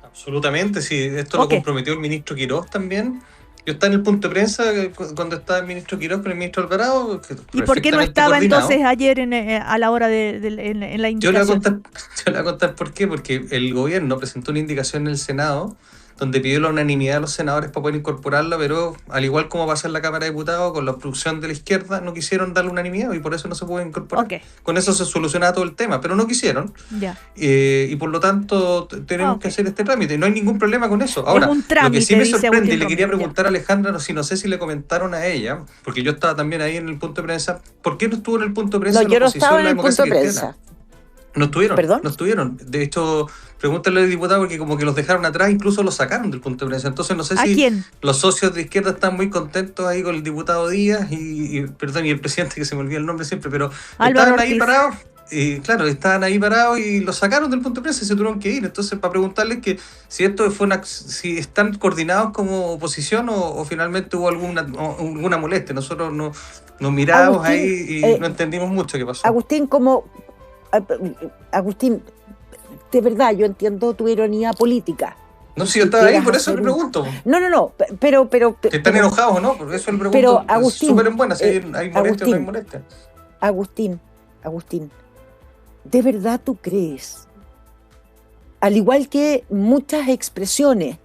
Speaker 4: Absolutamente, sí. Esto lo comprometió el ministro Quirós también. Yo estaba en el punto de prensa cuando estaba el ministro Quirós con el ministro Alvarado.
Speaker 1: ¿Y por qué no estaba entonces ayer a la hora en la indicación?
Speaker 4: Yo le voy a contar por qué. Porque el gobierno presentó una indicación en el Senado donde pidió la unanimidad de los senadores para poder incorporarla, pero al igual como pasa en la Cámara de Diputados, con la obstrucción de la izquierda, no quisieron darle unanimidad y por eso no se puede incorporar.
Speaker 1: Okay.
Speaker 4: Con eso se solucionaba todo el tema, pero no quisieron.
Speaker 1: Ya.
Speaker 4: Y por lo tanto tenemos que hacer este trámite. No hay ningún problema con eso. Ahora,
Speaker 1: es un trámite,
Speaker 4: lo que sí me sorprende, y le quería
Speaker 1: Romero,
Speaker 4: preguntar a Alejandra, no sé si le comentaron a ella, porque yo estaba también ahí en el punto de prensa, ¿por qué no estuvo en el punto de prensa?
Speaker 3: No, yo no estaba en el punto de prensa.
Speaker 4: No estuvieron.
Speaker 3: ¿Perdón?
Speaker 4: No estuvieron. De hecho, pregúntale al diputado porque como que los dejaron atrás, incluso los sacaron del punto de prensa. Entonces no sé si
Speaker 1: ¿quién?
Speaker 4: Los socios de izquierda están muy contentos ahí con el diputado Díaz y el presidente, que se me olvida el nombre siempre, pero
Speaker 1: Álvaro
Speaker 4: estaban ahí
Speaker 1: Ortiz.
Speaker 4: parados. Y claro, estaban ahí parados y los sacaron del punto de prensa y se tuvieron que ir. Entonces, para preguntarles que si esto fue si están coordinados como oposición o finalmente hubo alguna molestia. Nosotros nos miramos ahí y no entendimos mucho qué pasó.
Speaker 3: Agustín, de verdad, yo entiendo tu ironía política.
Speaker 4: No, si yo estaba ahí, por eso le pregunto.
Speaker 3: No, pero...
Speaker 4: ¿Que están enojados o no? Por eso le pregunto.
Speaker 3: Pero, Agustín...
Speaker 4: Súper en buena, si hay molestia o no hay molestia.
Speaker 3: Agustín, ¿de verdad tú crees? Al igual que muchas expresiones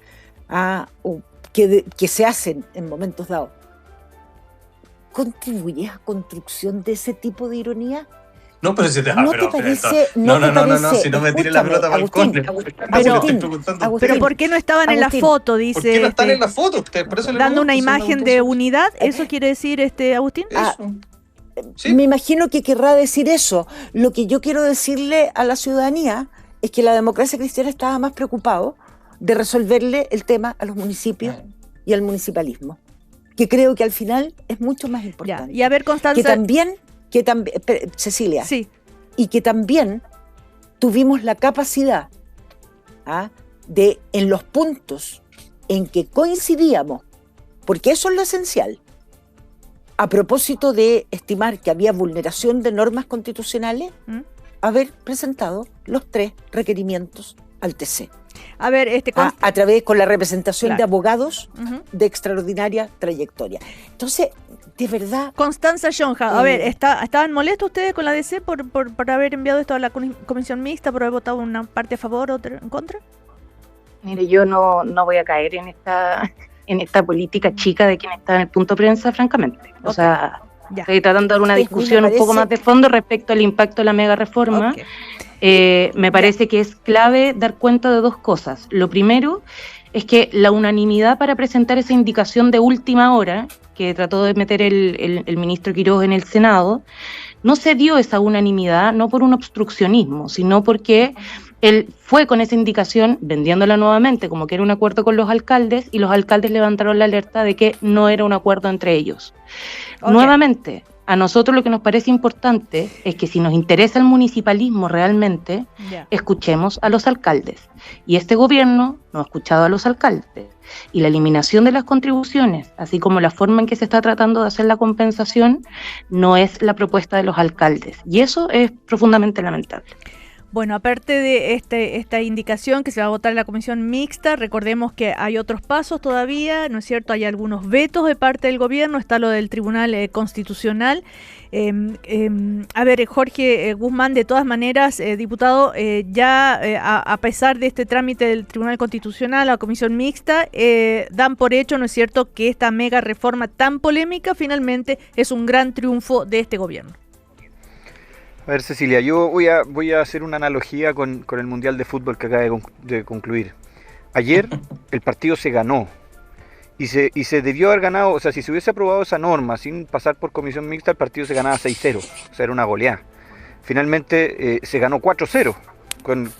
Speaker 3: que se hacen en momentos dados, ¿contribuyes a construcción de ese tipo de ironía?
Speaker 4: No, pero si te
Speaker 3: ¿No te parece?
Speaker 4: No, si no me tires la pelota para el córner.
Speaker 1: Pero ¿por qué no estaban en la foto? Dice.
Speaker 4: ¿Por qué no están en la foto? Por eso
Speaker 1: dando una imagen de unidad, ¿eso quiere decir, Agustín?
Speaker 4: Sí.
Speaker 3: Me imagino que querrá decir eso. Lo que yo quiero decirle a la ciudadanía es que la democracia cristiana estaba más preocupado de resolverle el tema a los municipios y al municipalismo, que creo que al final es mucho más importante.
Speaker 1: Y a ver, Constanza...
Speaker 3: Que también, Cecilia,
Speaker 1: sí.
Speaker 3: Y que también tuvimos la capacidad de, en los puntos en que coincidíamos, porque eso es lo esencial, a propósito de estimar que había vulneración de normas constitucionales, haber presentado los 3 requerimientos al TC.
Speaker 1: A ver,
Speaker 3: a través con la representación de abogados de extraordinaria trayectoria. Entonces, de verdad...
Speaker 1: Constanza Yonja, a ver, ¿estaban molestos ustedes con la DC por haber enviado esto a la comisión mixta, por haber votado una parte a favor, otra en contra?
Speaker 5: Mire, yo no voy a caer en esta política chica de quien está en el punto de prensa, francamente. O sea, estoy tratando de dar una discusión un poco más de fondo respecto al impacto de la mega reforma. Me parece que es clave dar cuenta de 2 cosas. Lo primero es que la unanimidad para presentar esa indicación de última hora que trató de meter el ministro Quiroz en el Senado, no se dio esa unanimidad no por un obstruccionismo, sino porque él fue con esa indicación vendiéndola nuevamente como que era un acuerdo con los alcaldes y los alcaldes levantaron la alerta de que no era un acuerdo entre ellos. Nuevamente, a nosotros lo que nos parece importante es que si nos interesa el municipalismo realmente, escuchemos a los alcaldes. Y este gobierno no ha escuchado a los alcaldes. Y la eliminación de las contribuciones, así como la forma en que se está tratando de hacer la compensación, no es la propuesta de los alcaldes. Y eso es profundamente lamentable.
Speaker 1: Bueno, aparte de esta indicación que se va a votar en la comisión mixta, recordemos que hay otros pasos todavía, ¿no es cierto? Hay algunos vetos de parte del gobierno, está lo del Tribunal Constitucional. A ver, Jorge Guzmán, de todas maneras, diputado, a pesar de este trámite del Tribunal Constitucional, la comisión mixta, dan por hecho, ¿no es cierto?, que esta mega reforma tan polémica finalmente es un gran triunfo de este gobierno.
Speaker 6: A ver, Cecilia, yo voy a hacer una analogía con el Mundial de Fútbol que acaba de concluir. Ayer el partido se ganó y se debió haber ganado, o sea, si se hubiese aprobado esa norma sin pasar por comisión mixta, el partido se ganaba 6-0, o sea, era una goleada. Finalmente se ganó 4-0,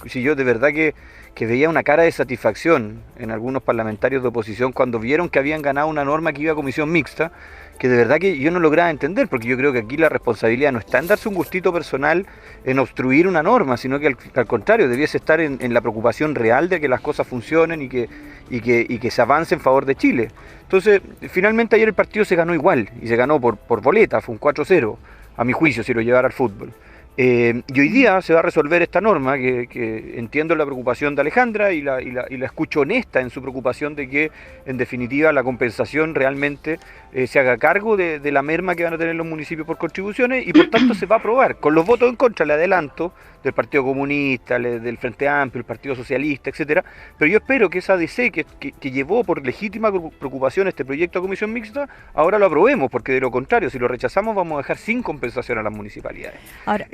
Speaker 6: si yo de verdad que veía una cara de satisfacción en algunos parlamentarios de oposición cuando vieron que habían ganado una norma que iba a comisión mixta, que de verdad que yo no lograba entender, porque yo creo que aquí la responsabilidad no está en darse un gustito personal en obstruir una norma, sino que al contrario, debiese estar en la preocupación real de que las cosas funcionen y que se avance en favor de Chile. Entonces, finalmente ayer el partido se ganó igual, y se ganó por boleta, fue un 4-0, a mi juicio, si lo llevara al fútbol. Y hoy día se va a resolver esta norma, que entiendo la preocupación de Alejandra y la escucho honesta en su preocupación de que, en definitiva, la compensación realmente se haga cargo de la merma que van a tener los municipios por contribuciones y por tanto se va a aprobar. Con los votos en contra, le adelanto, del Partido Comunista, del Frente Amplio, el Partido Socialista, etcétera. Pero yo espero que esa ADC que llevó por legítima preocupación este proyecto a comisión mixta, ahora lo aprobemos, porque de lo contrario, si lo rechazamos, vamos a dejar sin compensación a las municipalidades.
Speaker 1: Ahora,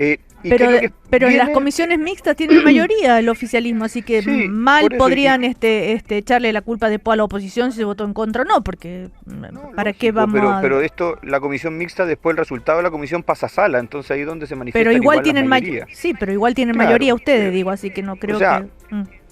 Speaker 1: pero en las comisiones mixtas tienen mayoría el oficialismo, así que sí, mal podrían echarle la culpa después a la oposición si se votó en contra o no, porque ¿para qué vamos
Speaker 6: pero esto, la comisión mixta, después el resultado de la comisión pasa a sala, entonces ahí es donde se manifiesta.
Speaker 1: Pero igual tienen mayoría. Sí, pero igual tienen mayoría ustedes, digo, así que no creo que...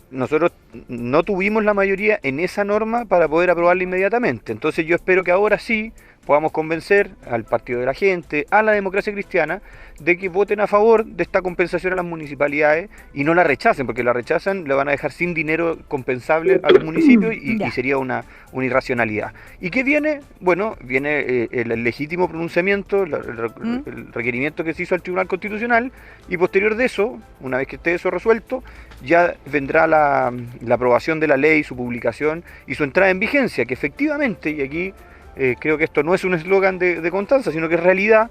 Speaker 6: Nosotros no tuvimos la mayoría en esa norma para poder aprobarla inmediatamente, entonces yo espero que ahora sí podamos convencer al Partido de la Gente, a la Democracia Cristiana, de que voten a favor de esta compensación a las municipalidades y no la rechacen, porque la rechazan, le van a dejar sin dinero compensable a los municipios y sería una irracionalidad. ¿Y qué viene? Bueno, viene el legítimo pronunciamiento, el requerimiento que se hizo al Tribunal Constitucional, y posterior de eso, una vez que esté eso resuelto, ya vendrá la aprobación de la ley, su publicación y su entrada en vigencia, que efectivamente, y aquí creo que esto no es un eslogan de Constanza, sino que en realidad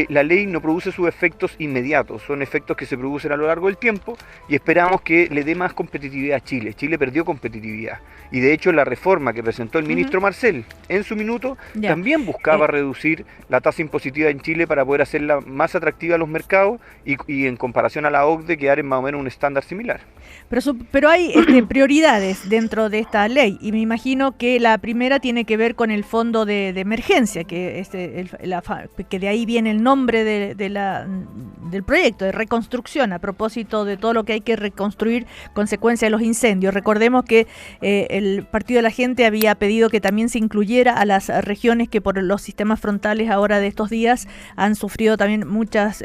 Speaker 6: la ley no produce sus efectos inmediatos, son efectos que se producen a lo largo del tiempo y esperamos que le dé más competitividad a Chile. Chile perdió competitividad y de hecho la reforma que presentó el ministro Marcel en su minuto también buscaba reducir la tasa impositiva en Chile para poder hacerla más atractiva a los mercados y en comparación a la OCDE quedar en más o menos un estándar similar.
Speaker 1: Pero hay prioridades dentro de esta ley y me imagino que la primera tiene que ver con el fondo de emergencia, que que de ahí viene el nombre del proyecto de reconstrucción, a propósito de todo lo que hay que reconstruir consecuencia de los incendios. Recordemos que el Partido de la Gente había pedido que también se incluyera a las regiones que por los sistemas frontales ahora de estos días han sufrido también muchas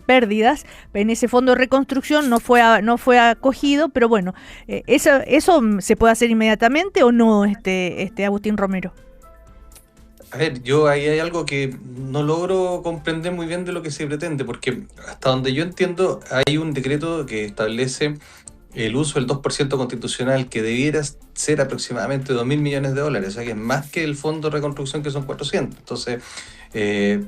Speaker 1: pérdidas. En ese fondo de reconstrucción no fue acogido, pero bueno, ¿eso se puede hacer inmediatamente o no, Agustín Romero?
Speaker 4: A ver, yo ahí hay algo que no logro comprender muy bien de lo que se pretende, porque hasta donde yo entiendo hay un decreto que establece el uso del 2% constitucional que debiera ser aproximadamente 2.000 millones de dólares, o sea que es más que el fondo de reconstrucción que son 400. Entonces,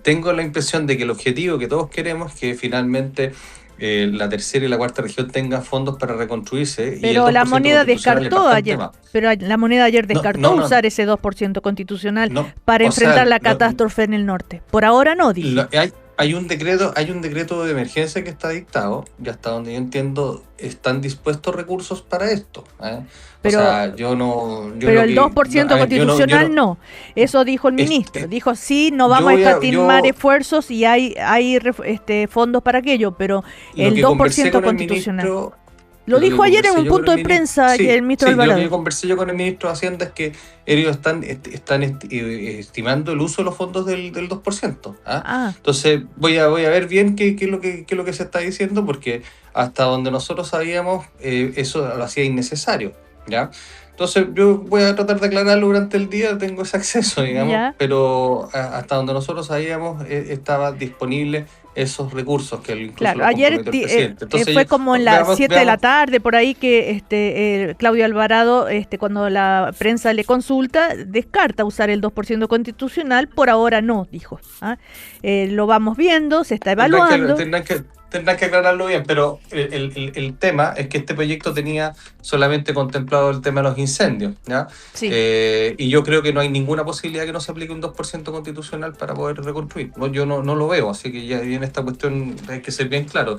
Speaker 4: tengo la impresión de que el objetivo que todos queremos es que finalmente la tercera y la cuarta región tengan fondos para reconstruirse.
Speaker 1: Pero la moneda descartó ayer. Pero la moneda ayer descartó usar ese 2% constitucional para enfrentar la catástrofe en el norte. Por ahora no, dice.
Speaker 4: Hay un decreto de emergencia que está dictado y hasta donde yo entiendo están dispuestos recursos para esto.
Speaker 1: Pero,
Speaker 4: o sea, pero
Speaker 1: el 2% constitucional no. Eso dijo el ministro. Dijo sí, no vamos a escatimar esfuerzos y hay fondos para aquello, pero el 2% constitucional. Lo dijo ayer en un punto de prensa el ministro Alvarado.
Speaker 4: Lo que conversé yo con el ministro de Hacienda es que ellos están estimando el uso de los fondos del 2%. Entonces voy a ver bien qué es lo que se está diciendo, porque hasta donde nosotros sabíamos eso lo hacía innecesario, ¿ya? Entonces yo voy a tratar de aclararlo durante el día, tengo ese acceso, digamos, pero hasta donde nosotros sabíamos estaba disponible esos recursos que incluso
Speaker 1: ayer Entonces, fue como en las 7 de la tarde, por ahí que Claudio Alvarado, cuando la prensa le consulta, descarta usar el 2% constitucional, por ahora no, dijo. Lo vamos viendo, se está evaluando.
Speaker 4: Tendrán que aclararlo bien, pero el tema es que este proyecto tenía solamente contemplado el tema de los incendios, ¿ya? Sí. Y yo creo que no hay ninguna posibilidad que no se aplique un 2% constitucional para poder reconstruir. Yo no lo veo, así que ya en esta cuestión hay que ser bien claro.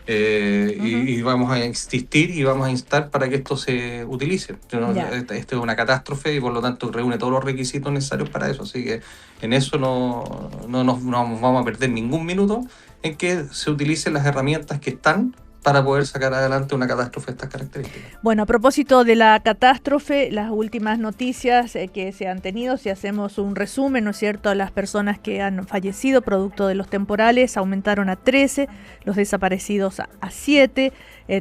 Speaker 4: Y vamos a insistir y vamos a instar para que esto se utilice. Esto es una catástrofe y por lo tanto reúne todos los requisitos necesarios para eso, así que en eso no vamos a perder ningún minuto en que se utilicen las herramientas que están para poder sacar adelante una catástrofe de estas características.
Speaker 1: Bueno, a propósito de la catástrofe, las últimas noticias que se han tenido, si hacemos un resumen, ¿no es cierto? Las personas que han fallecido producto de los temporales aumentaron a 13, los desaparecidos a 7,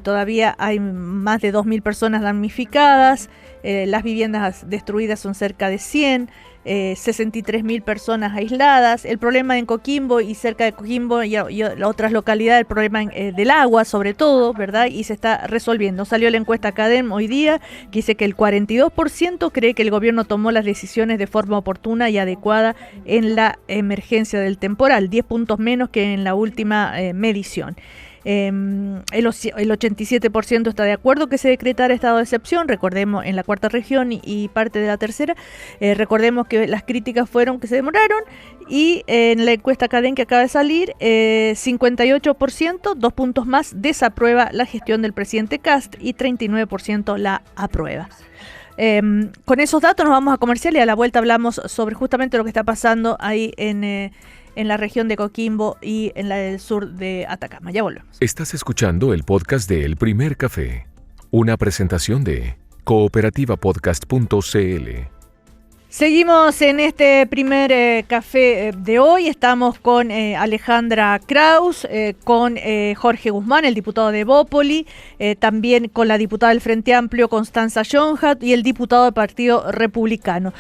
Speaker 1: todavía hay más de 2.000 personas damnificadas, las viviendas destruidas son cerca de 100, 63.000 personas aisladas. El problema en Coquimbo y cerca de Coquimbo y otras localidades, el problema del agua sobre todo, ¿verdad? Y se está resolviendo. Salió la encuesta CADEM hoy día que dice que el 42% cree que el gobierno tomó las decisiones de forma oportuna y adecuada en la emergencia del temporal, 10 puntos menos que en la última medición. El 87% está de acuerdo que se decretara estado de excepción, recordemos en la cuarta región y parte de la tercera. Recordemos que las críticas fueron que se demoraron, y en la encuesta CADEM que acaba de salir, 58%, 2 puntos más, desaprueba la gestión del presidente Kast y 39% la aprueba. Con esos datos nos vamos a comercial y a la vuelta hablamos sobre justamente lo que está pasando ahí en la región de Coquimbo y en el sur de Atacama. Ya volvemos.
Speaker 2: Estás escuchando el podcast de El Primer Café, una presentación de cooperativapodcast.cl.
Speaker 1: Seguimos en este primer café de hoy. Estamos con Alejandra Kraus, con Jorge Guzmán, el diputado de Bópoli, también con la diputada del Frente Amplio, Constanza Jonhat, y el diputado del Partido Republicano.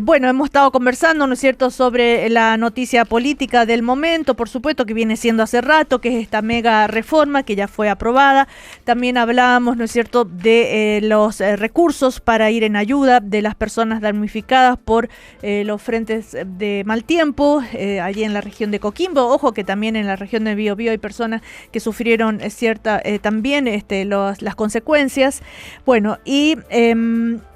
Speaker 1: Bueno, hemos estado conversando, ¿no es cierto?, sobre la noticia política del momento, por supuesto, que viene siendo hace rato, que es esta mega reforma que ya fue aprobada. También hablábamos, ¿no es cierto?, de los recursos para ir en ayuda de las personas damnificadas por los frentes de mal tiempo allí en la región de Coquimbo. Ojo que también en la región de Biobío hay personas que sufrieron también las consecuencias. Bueno,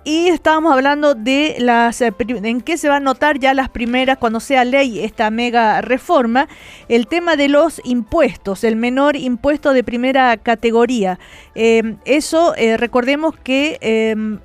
Speaker 1: y estábamos hablando de en qué se va a notar ya las primeras, cuando sea ley esta mega reforma, el tema de los impuestos, el menor impuesto de primera categoría. Eso, recordemos que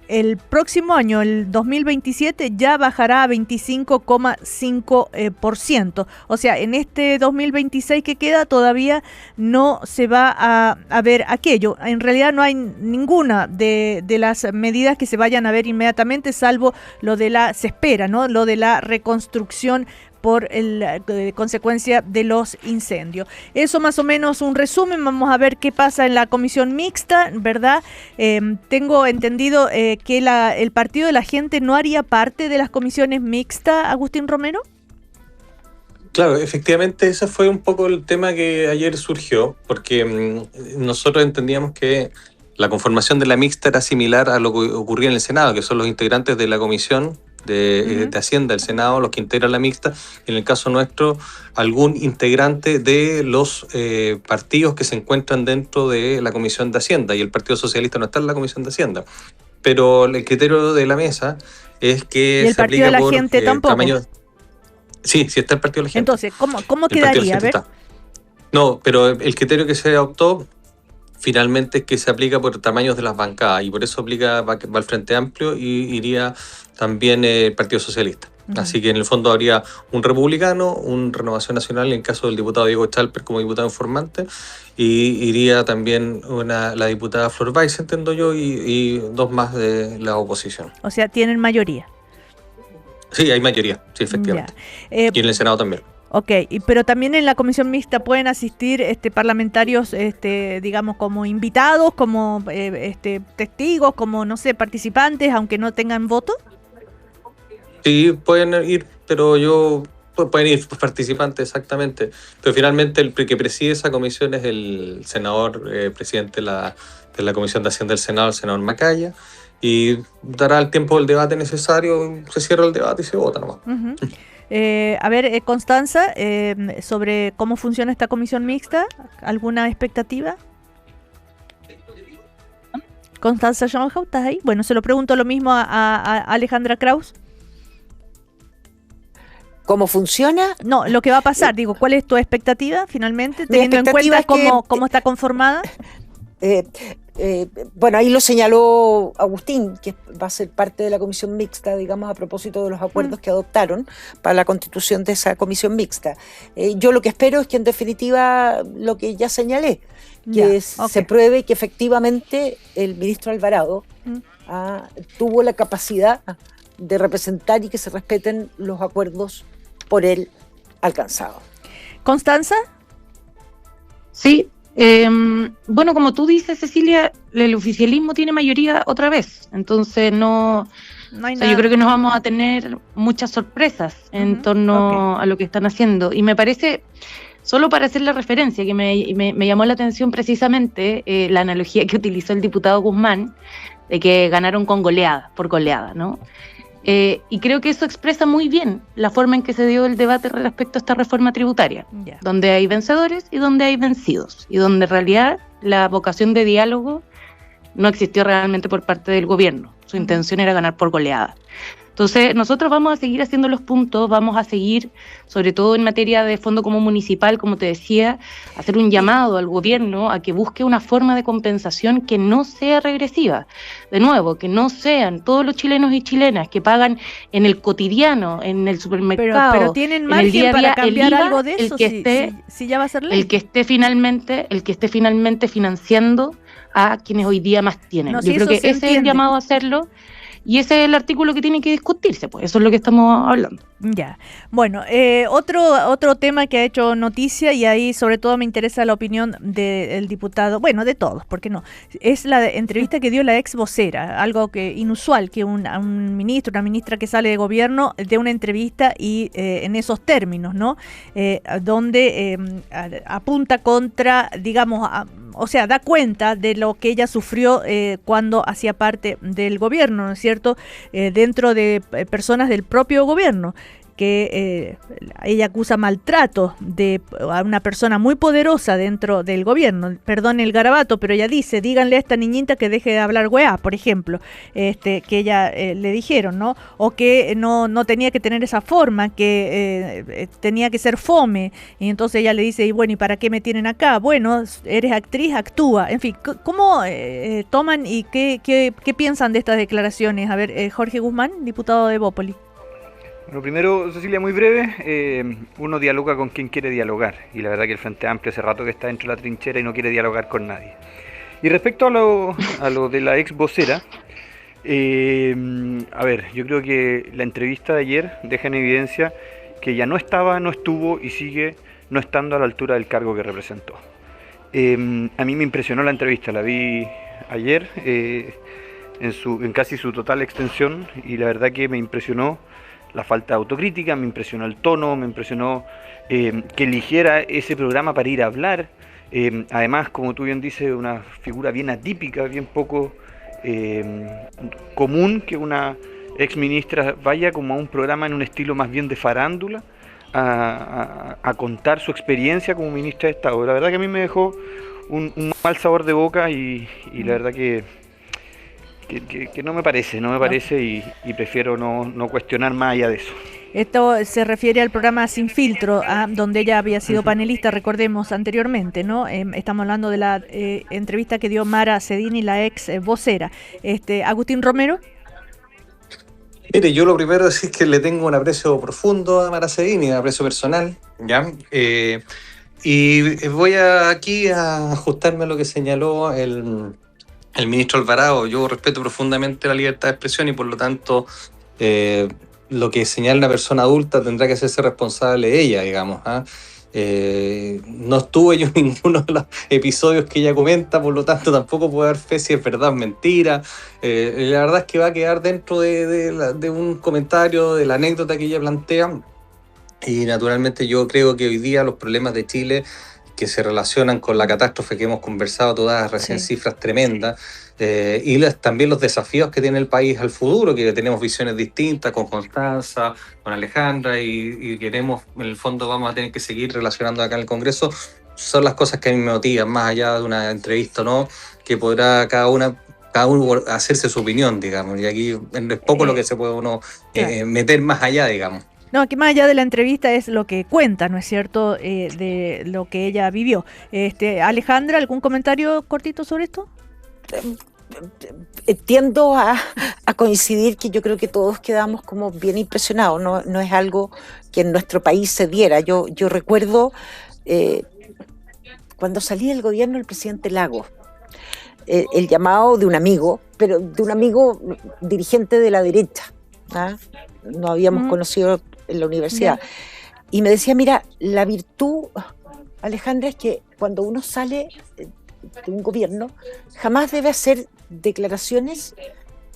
Speaker 1: el próximo año, el 2027, ya bajará a 25,5%. O sea, en este 2026 que queda todavía no se va a ver aquello. En realidad no hay ninguna de las medidas que se vayan a ver inmediatamente, salvo se espera, ¿no?, lo de la reconstrucción por consecuencia de los incendios. Eso más o menos un resumen. Vamos a ver qué pasa en la comisión mixta, ¿verdad? Tengo entendido que el Partido de la Gente no haría parte de las comisiones mixtas, Agustín Romero.
Speaker 4: Claro, efectivamente ese fue un poco el tema que ayer surgió, porque nosotros entendíamos que la conformación de la mixta era similar a lo que ocurría en el Senado, que son los integrantes de la comisión de Hacienda del Senado los que integran la mixta. En el caso nuestro, algún integrante de los partidos que se encuentran dentro de la Comisión de Hacienda, y el Partido Socialista no está en la Comisión de Hacienda. Pero el criterio de la mesa es que
Speaker 1: ¿y el Partido de la Gente tampoco?
Speaker 4: Tamaño. Sí está el Partido de la Gente.
Speaker 1: Entonces, ¿cómo quedaría? A ver.
Speaker 4: No, pero el criterio que se adoptó finalmente es que se aplica por tamaños de las bancadas, y por eso va al Frente Amplio y iría también el Partido Socialista. Así que en el fondo habría un republicano, un Renovación Nacional, en el caso del diputado Diego Chalper como diputado informante, y iría también la diputada Flor Weiss, entiendo yo, y dos más de la oposición.
Speaker 1: O sea, tienen mayoría.
Speaker 4: Sí, hay mayoría, sí, efectivamente. Y en el Senado también.
Speaker 1: Ok, pero también en la comisión mixta pueden asistir parlamentarios, digamos, como invitados, como testigos, como, no sé, participantes, aunque no tengan voto.
Speaker 4: Sí, pueden ir, pueden ir participantes, exactamente. Pero finalmente el que preside esa comisión es el senador, presidente de la Comisión de Hacienda del Senado, el senador Macaya, y dará el tiempo del debate necesario, se cierra el debate y se vota nomás.
Speaker 1: A ver, Constanza, sobre cómo funciona esta comisión mixta, ¿alguna expectativa? Constanza Jonhat, ¿estás ahí? Bueno, se lo pregunto lo mismo a Alejandra Kraus.
Speaker 3: ¿Cómo funciona?
Speaker 1: No, lo que va a pasar, digo, ¿cuál es tu expectativa finalmente, teniendo en cuenta cómo está conformada?
Speaker 3: Bueno, ahí lo señaló Agustín, que va a ser parte de la comisión mixta, digamos, a propósito de los acuerdos que adoptaron para la constitución de esa comisión mixta. Yo lo que espero es que, en definitiva, lo que ya señalé, que se pruebe que efectivamente el ministro Alvarado tuvo la capacidad de representar y que se respeten los acuerdos por él alcanzados.
Speaker 1: ¿Constanza?
Speaker 5: Sí, Bueno, como tú dices, Cecilia, el oficialismo tiene mayoría otra vez, entonces no hay nada. Yo creo que nos vamos a tener muchas sorpresas en torno a lo que están haciendo, y me parece, solo para hacer la referencia, que me llamó la atención precisamente la analogía que utilizó el diputado Guzmán, de que ganaron por goleada, ¿no? Y creo que eso expresa muy bien la forma en que se dio el debate respecto a esta reforma tributaria, donde hay vencedores y donde hay vencidos, y donde en realidad la vocación de diálogo no existió realmente por parte del gobierno. Su intención era ganar por goleada. Entonces, nosotros vamos a seguir haciendo los puntos, vamos a seguir, sobre todo en materia de fondo común municipal, como te decía, hacer un llamado al gobierno a que busque una forma de compensación que no sea regresiva. De nuevo, que no sean todos los chilenos y chilenas que pagan en el cotidiano, en el supermercado,
Speaker 1: pero tienen margen
Speaker 5: en el día a día,
Speaker 1: para cambiar
Speaker 5: el IVA,
Speaker 1: algo de eso, si ya va a ser ley.
Speaker 5: el que esté finalmente financiando a quienes hoy día más tienen. Yo creo que ese es el llamado a hacerlo. Y ese es el artículo que tiene que discutirse, pues eso es lo que estamos hablando.
Speaker 1: Ya, bueno, otro tema que ha hecho noticia, y ahí sobre todo me interesa la opinión del diputado, bueno, de todos, ¿por qué no? Es la entrevista que dio la ex vocera, algo que inusual, que a un ministro, una ministra que sale de gobierno dé una entrevista y en esos términos, ¿no? Donde apunta contra, digamos, o sea, da cuenta de lo que ella sufrió cuando hacía parte del gobierno, ¿no es cierto? Dentro de personas del propio gobierno, que ella acusa maltrato a una persona muy poderosa dentro del gobierno. Perdón el garabato, pero ella dice, díganle a esta niñita que deje de hablar weá, por ejemplo, que ella le dijeron, ¿no? O que no tenía que tener esa forma, que tenía que ser fome, y entonces ella le dice, y bueno, ¿y para qué me tienen acá? Bueno, eres actriz, actúa. En fin, ¿cómo toman y qué piensan de estas declaraciones? A ver, Jorge Guzmán, diputado de Bópoli.
Speaker 6: Bueno, primero, Cecilia, muy breve, uno dialoga con quien quiere dialogar, y la verdad que el Frente Amplio hace rato que está dentro de la trinchera y no quiere dialogar con nadie. Y respecto a lo de la ex vocera, a ver, yo creo que la entrevista de ayer deja en evidencia que ella no estuvo y sigue no estando a la altura del cargo que representó. A mí me impresionó la entrevista, la vi ayer en casi su total extensión, y la verdad que me impresionó la falta de autocrítica, me impresionó el tono, me impresionó que eligiera ese programa para ir a hablar. Además, como tú bien dices, una figura bien atípica, bien poco común que una ex ministra vaya como a un programa en un estilo más bien de farándula a contar su experiencia como ministra de Estado. La verdad que a mí me dejó un mal sabor de boca, y la verdad que no me parece y prefiero no cuestionar más allá de eso.
Speaker 1: Esto se refiere al programa Sin Filtro, donde ella había sido panelista, recordemos, anteriormente, ¿no? Estamos hablando de la entrevista que dio Mara Cedini, la ex vocera. Agustín Romero.
Speaker 4: Mire, yo lo primero es que le tengo un aprecio profundo a Mara Cedini, un aprecio personal, ¿ya? Y voy aquí a ajustarme a lo que señaló el ministro Alvarado. Yo respeto profundamente la libertad de expresión y por lo tanto lo que señala una persona adulta tendrá que hacerse responsable de ella, digamos. No estuve yo en ninguno de los episodios que ella comenta, por lo tanto tampoco puedo dar fe si es verdad o mentira. La verdad es que va a quedar dentro de un comentario, de la anécdota que ella plantea, y naturalmente yo creo que hoy día los problemas de Chile que se relacionan con la catástrofe que hemos conversado todas recién, sí, cifras tremendas, y también los desafíos que tiene el país al futuro, que tenemos visiones distintas con Constanza, con Alejandra, y queremos, en el fondo vamos a tener que seguir relacionando acá en el Congreso. Son las cosas que a mí me motivan, más allá de una entrevista o no, que podrá cada uno hacerse su opinión, digamos, y aquí es poco lo que se puede uno meter más allá, digamos.
Speaker 1: No, que más allá de la entrevista es lo que cuenta, ¿no es cierto?, de lo que ella vivió. Alejandra, ¿algún comentario cortito sobre esto?
Speaker 3: Tiendo a coincidir que yo creo que todos quedamos como bien impresionados, no es algo que en nuestro país se diera. Yo recuerdo cuando salí del gobierno el presidente Lagos, el llamado de un amigo, pero de un amigo dirigente de la derecha, no habíamos conocido en la universidad, y me decía, mira, la virtud, Alejandra, es que cuando uno sale de un gobierno, jamás debe hacer declaraciones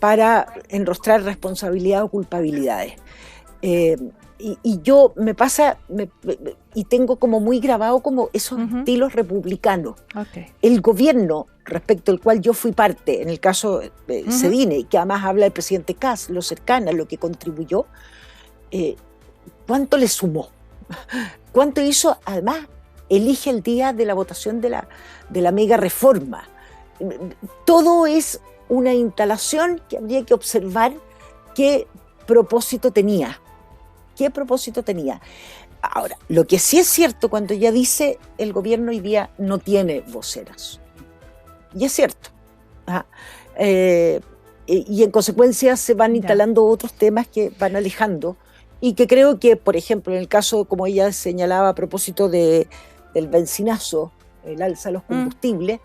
Speaker 3: para enrostrar responsabilidad o culpabilidades. Y yo me pasa, y tengo como muy grabado como esos estilos republicanos.
Speaker 1: Okay.
Speaker 3: El gobierno respecto al cual yo fui parte, en el caso de Cedine, que además habla del presidente Kast, lo cercana, lo que contribuyó, ¿cuánto le sumó? ¿Cuánto hizo? Además, elige el día de la votación de la mega reforma. Todo es una instalación que habría que observar qué propósito tenía. ¿Qué propósito tenía? Ahora, lo que sí es cierto cuando ella dice el gobierno hoy día no tiene voceras. Y es cierto. Y en consecuencia se van instalando otros temas que van alejando y que creo que, por ejemplo, en el caso, como ella señalaba a propósito del bencinazo, el alza de los combustibles,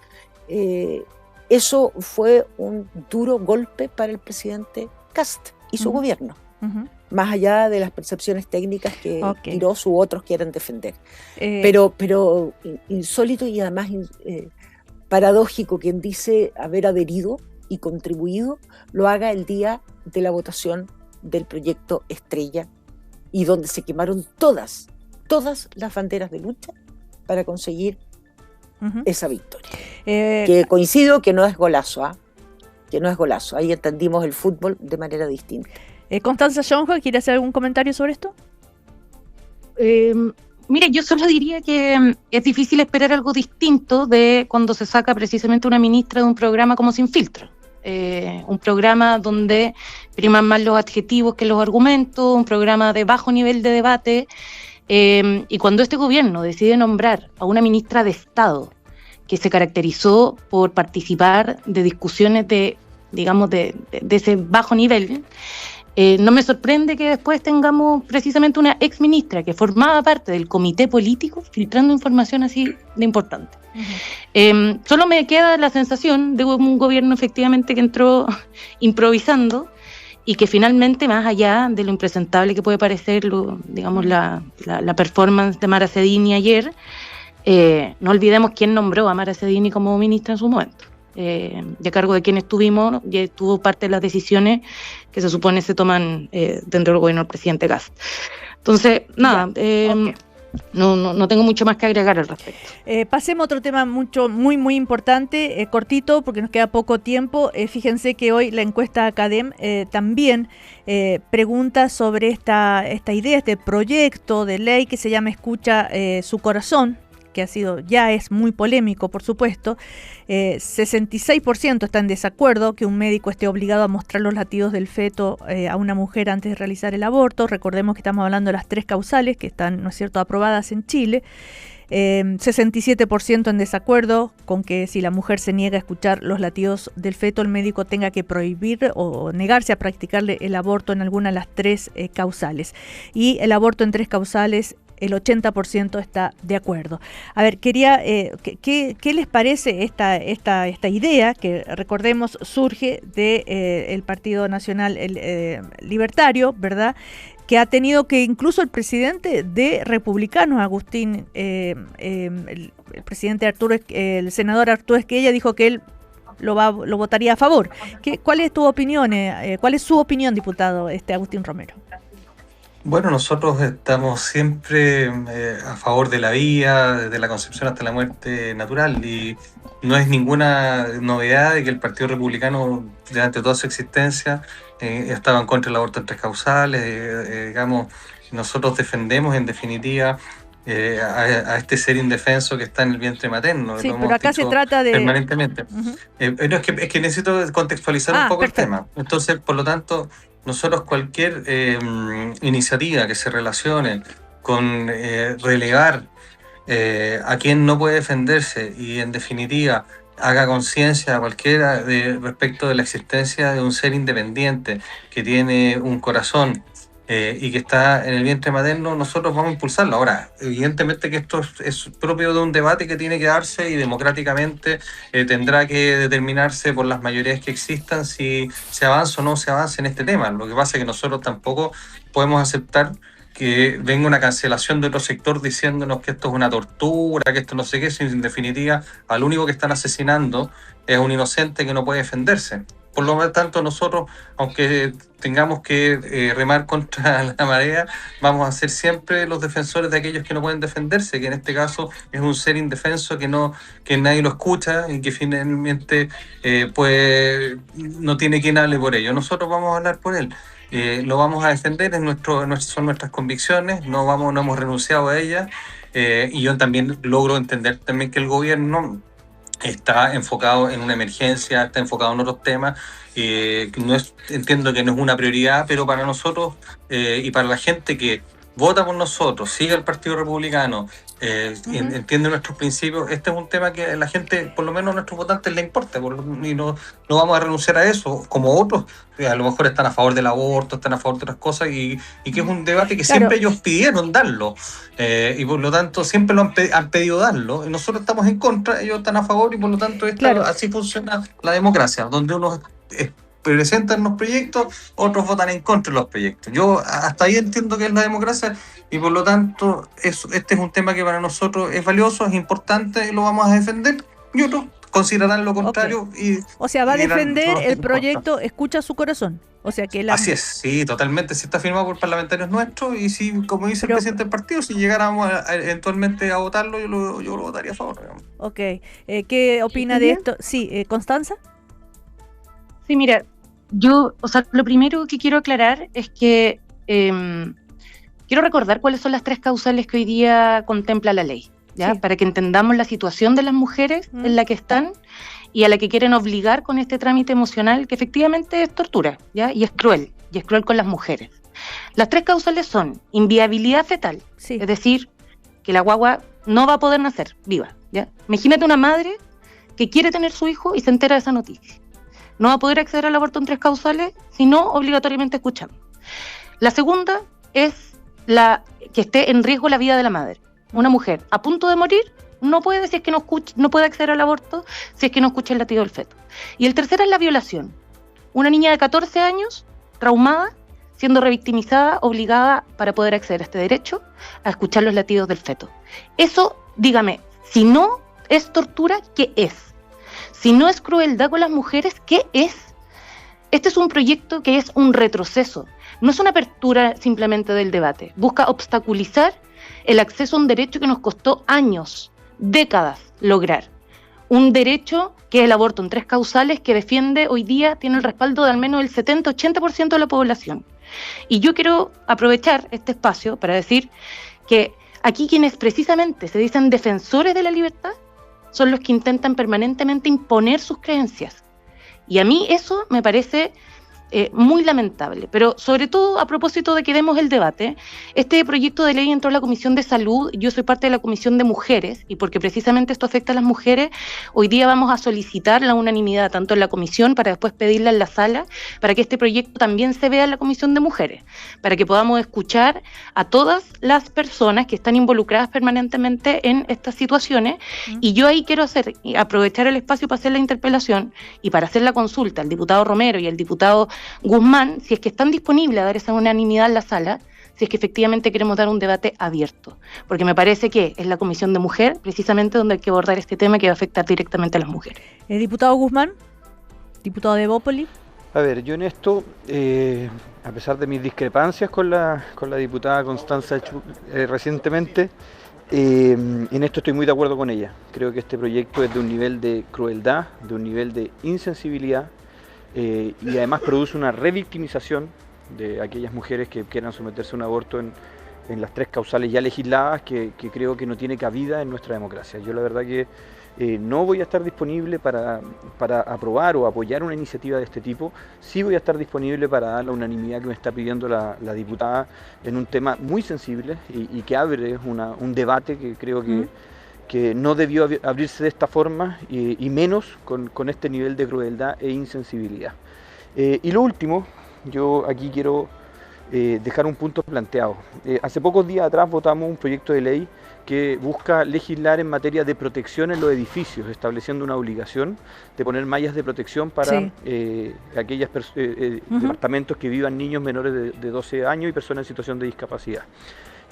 Speaker 3: eso fue un duro golpe para el presidente Kast y su gobierno. Más allá de las percepciones técnicas que Quirós u otros quieran defender. Pero insólito y además paradójico quien dice haber adherido y contribuido, lo haga el día de la votación del proyecto Estrella y donde se quemaron todas las banderas de lucha para conseguir esa victoria. Que coincido que no es golazo, que no es golazo. Ahí entendimos el fútbol de manera distinta.
Speaker 1: Constanza Jonjo, ¿quiere hacer algún comentario sobre esto?
Speaker 5: Mire, yo solo diría que es difícil esperar algo distinto de cuando se saca precisamente una ministra de un programa como Sin Filtro. Un programa donde priman más los adjetivos que los argumentos, un programa de bajo nivel de debate, y cuando este gobierno decide nombrar a una ministra de Estado que se caracterizó por participar de discusiones de ese bajo nivel, no me sorprende que después tengamos precisamente una exministra que formaba parte del comité político filtrando información así de importante. Solo me queda la sensación de un gobierno efectivamente que entró improvisando y que finalmente, más allá de lo impresentable que puede parecer la performance de Mara Cedini ayer, no olvidemos quién nombró a Mara Cedini como ministra en su momento. De cargo de quien estuvimos, y estuvo parte de las decisiones que se supone se toman dentro del gobierno del presidente Kast. Entonces, nada, no tengo mucho más que agregar al respecto.
Speaker 1: Pasemos a otro tema muy importante, cortito, porque nos queda poco tiempo. Fíjense que hoy la encuesta Academ también pregunta sobre esta idea, este proyecto de ley que se llama Escucha su corazón, que ya es muy polémico, por supuesto. 66% está en desacuerdo que un médico esté obligado a mostrar los latidos del feto a una mujer antes de realizar el aborto. Recordemos que estamos hablando de las 3 causales que están, ¿no es cierto?, aprobadas en Chile. 67% en desacuerdo con que si la mujer se niega a escuchar los latidos del feto, el médico tenga que prohibir o negarse a practicarle el aborto en alguna de las 3 causales. Y el aborto en 3 causales, el 80% está de acuerdo. A ver, quería, ¿qué les parece esta idea que, recordemos, surge del Partido Nacional Libertario, ¿verdad?, que ha tenido que incluso el presidente de Republicanos, Agustín, el presidente el senador Arturo Esquella, dijo que él lo votaría a favor. ¿Cuál es tu opinión? ¿Cuál es su opinión, diputado Agustín Romero?
Speaker 4: Bueno, nosotros estamos siempre a favor de la vida, desde la concepción hasta la muerte natural, y no es ninguna novedad de que el Partido Republicano, durante toda su existencia, estaba en contra del aborto en 3 causales. Nosotros defendemos en definitiva a este ser indefenso que está en el vientre materno.
Speaker 1: Sí, pero acá se trata de...
Speaker 4: Permanentemente. Es que necesito contextualizar un poco perfecto. El tema. Entonces, por lo tanto, nosotros cualquier iniciativa que se relacione con relegar a quien no puede defenderse y en definitiva haga conciencia a cualquiera respecto de la existencia de un ser independiente que tiene un corazón y que está en el vientre materno, nosotros vamos a impulsarlo. Ahora, evidentemente que esto es propio de un debate que tiene que darse y democráticamente tendrá que determinarse por las mayorías que existan si se avanza o no se avanza en este tema. Lo que pasa es que nosotros tampoco podemos aceptar que venga una cancelación de otro sector diciéndonos que esto es una tortura, que esto no sé qué, si en definitiva al único que están asesinando es un inocente que no puede defenderse. Por lo tanto, nosotros, aunque tengamos que remar contra la marea, vamos a ser siempre los defensores de aquellos que no pueden defenderse, que en este caso es un ser indefenso que nadie lo escucha y que finalmente pues no tiene quien hable por ello. Nosotros vamos a hablar por él. Lo vamos a defender, son nuestras convicciones, no hemos renunciado a ellas, y yo también logro entender también que el gobierno está enfocado en una emergencia, está enfocado en otros temas, entiendo que no es una prioridad, pero para nosotros y para la gente que vota por nosotros, sigue el Partido Republicano, entiende nuestros principios, este es un tema que a la gente, por lo menos a nuestros votantes, le importa, y no vamos a renunciar a eso, como otros, a lo mejor están a favor del aborto, están a favor de otras cosas, y que es un debate que siempre ellos pidieron darlo, y por lo tanto siempre han pedido darlo, y nosotros estamos en contra, ellos están a favor, y por lo tanto así funciona la democracia, donde uno presentan los proyectos, otros votan en contra de los proyectos. Yo hasta ahí entiendo que es la democracia, y por lo tanto este es un tema que para nosotros es valioso, es importante, y lo vamos a defender, y otros considerarán lo contrario.
Speaker 1: O sea, va a defender el proyecto Escucha su Corazón. O sea que
Speaker 4: Así es, sí, totalmente. Si está firmado por parlamentarios nuestros, y si, como dice el presidente del partido, si llegáramos eventualmente a votarlo, yo lo votaría a favor, digamos.
Speaker 1: Ok. ¿Qué opina de esto? Sí, ¿Constanza?
Speaker 5: Sí, mira, lo primero que quiero aclarar es que quiero recordar cuáles son las 3 causales que hoy día contempla la ley, ¿ya? Sí. Para que entendamos la situación de las mujeres en la que están y a la que quieren obligar con este trámite emocional que efectivamente es tortura, ¿ya? Y es cruel con las mujeres. Las 3 causales son inviabilidad fetal, sí. Es decir, que la guagua no va a poder nacer viva, ¿ya? Imagínate una madre que quiere tener su hijo y se entera de esa noticia. No va a poder acceder al aborto en 3 causales, sino obligatoriamente escuchando. La segunda es que esté en riesgo la vida de la madre. Una mujer a punto de morir no puede, si es que no puede acceder al aborto, si es que no escucha el latido del feto. Y el tercero es la violación. Una niña de 14 años, traumada, siendo revictimizada, obligada para poder acceder a este derecho, a escuchar los latidos del feto. Eso, dígame, si no es tortura, ¿qué es? Si no es crueldad con las mujeres, ¿qué es? Este es un proyecto que es un retroceso, no es una apertura simplemente del debate. Busca obstaculizar el acceso a un derecho que nos costó años, décadas, lograr. Un derecho que es el aborto en 3 causales que defiende hoy día, tiene el respaldo de al menos el 70-80% de la población. Y yo quiero aprovechar este espacio para decir que aquí quienes precisamente se dicen defensores de la libertad son los que intentan permanentemente imponer sus creencias. Y a mí eso me parece muy lamentable. Pero sobre todo, a propósito de que demos el debate, este proyecto de ley entró a la Comisión de Salud, yo soy parte de la Comisión de Mujeres, y porque precisamente esto afecta a las mujeres, hoy día vamos a solicitar la unanimidad, tanto en la Comisión, para después pedirla en la sala, para que este proyecto también se vea en la Comisión de Mujeres, para que podamos escuchar a todas las personas que están involucradas permanentemente en estas situaciones. Y yo ahí quiero aprovechar el espacio para hacer la interpelación y para hacer la consulta al diputado Romero y al diputado Guzmán, si es que están disponibles a dar esa unanimidad en la sala, si es que efectivamente queremos dar un debate abierto, porque me parece que es la Comisión de Mujer precisamente donde hay que abordar este tema que va a afectar directamente a las mujeres.
Speaker 1: Diputado Guzmán, diputado de Evópolis.
Speaker 6: A ver, yo en esto, a pesar de mis discrepancias con la diputada Constanza recientemente, en esto estoy muy de acuerdo con ella. Creo que este proyecto es de un nivel de crueldad, de un nivel de insensibilidad, y además produce una revictimización de aquellas mujeres que quieran someterse a un aborto en las 3 causales ya legisladas, que creo que no tiene cabida en nuestra democracia. Yo la verdad que no voy a estar disponible para aprobar o apoyar una iniciativa de este tipo. Sí voy a estar disponible para dar la unanimidad que me está pidiendo la diputada en un tema muy sensible y que abre un debate que creo que no debió abrirse de esta forma, y menos con este nivel de crueldad e insensibilidad. Y lo último, yo aquí quiero dejar un punto planteado. Hace pocos días atrás votamos un proyecto de ley que busca legislar en materia de protección en los edificios, estableciendo una obligación de poner mallas de protección para aquellos departamentos que vivan niños menores de 12 años y personas en situación de discapacidad.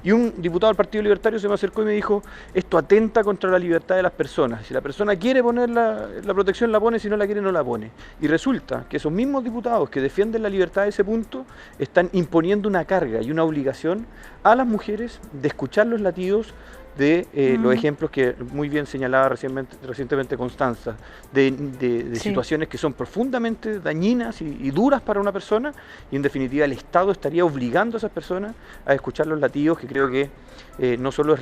Speaker 6: Y un diputado del Partido Libertario se me acercó y me dijo, esto atenta contra la libertad de las personas. Si la persona quiere poner la protección, la pone, si no la quiere, no la pone. Y resulta que esos mismos diputados que defienden la libertad de ese punto están imponiendo una carga y una obligación a las mujeres de escuchar los latidos de los ejemplos que muy bien señalaba recientemente Constanza, de situaciones que son profundamente dañinas y duras para una persona, y en definitiva el Estado estaría obligando a esas personas a escuchar los latidos, que creo que no solo es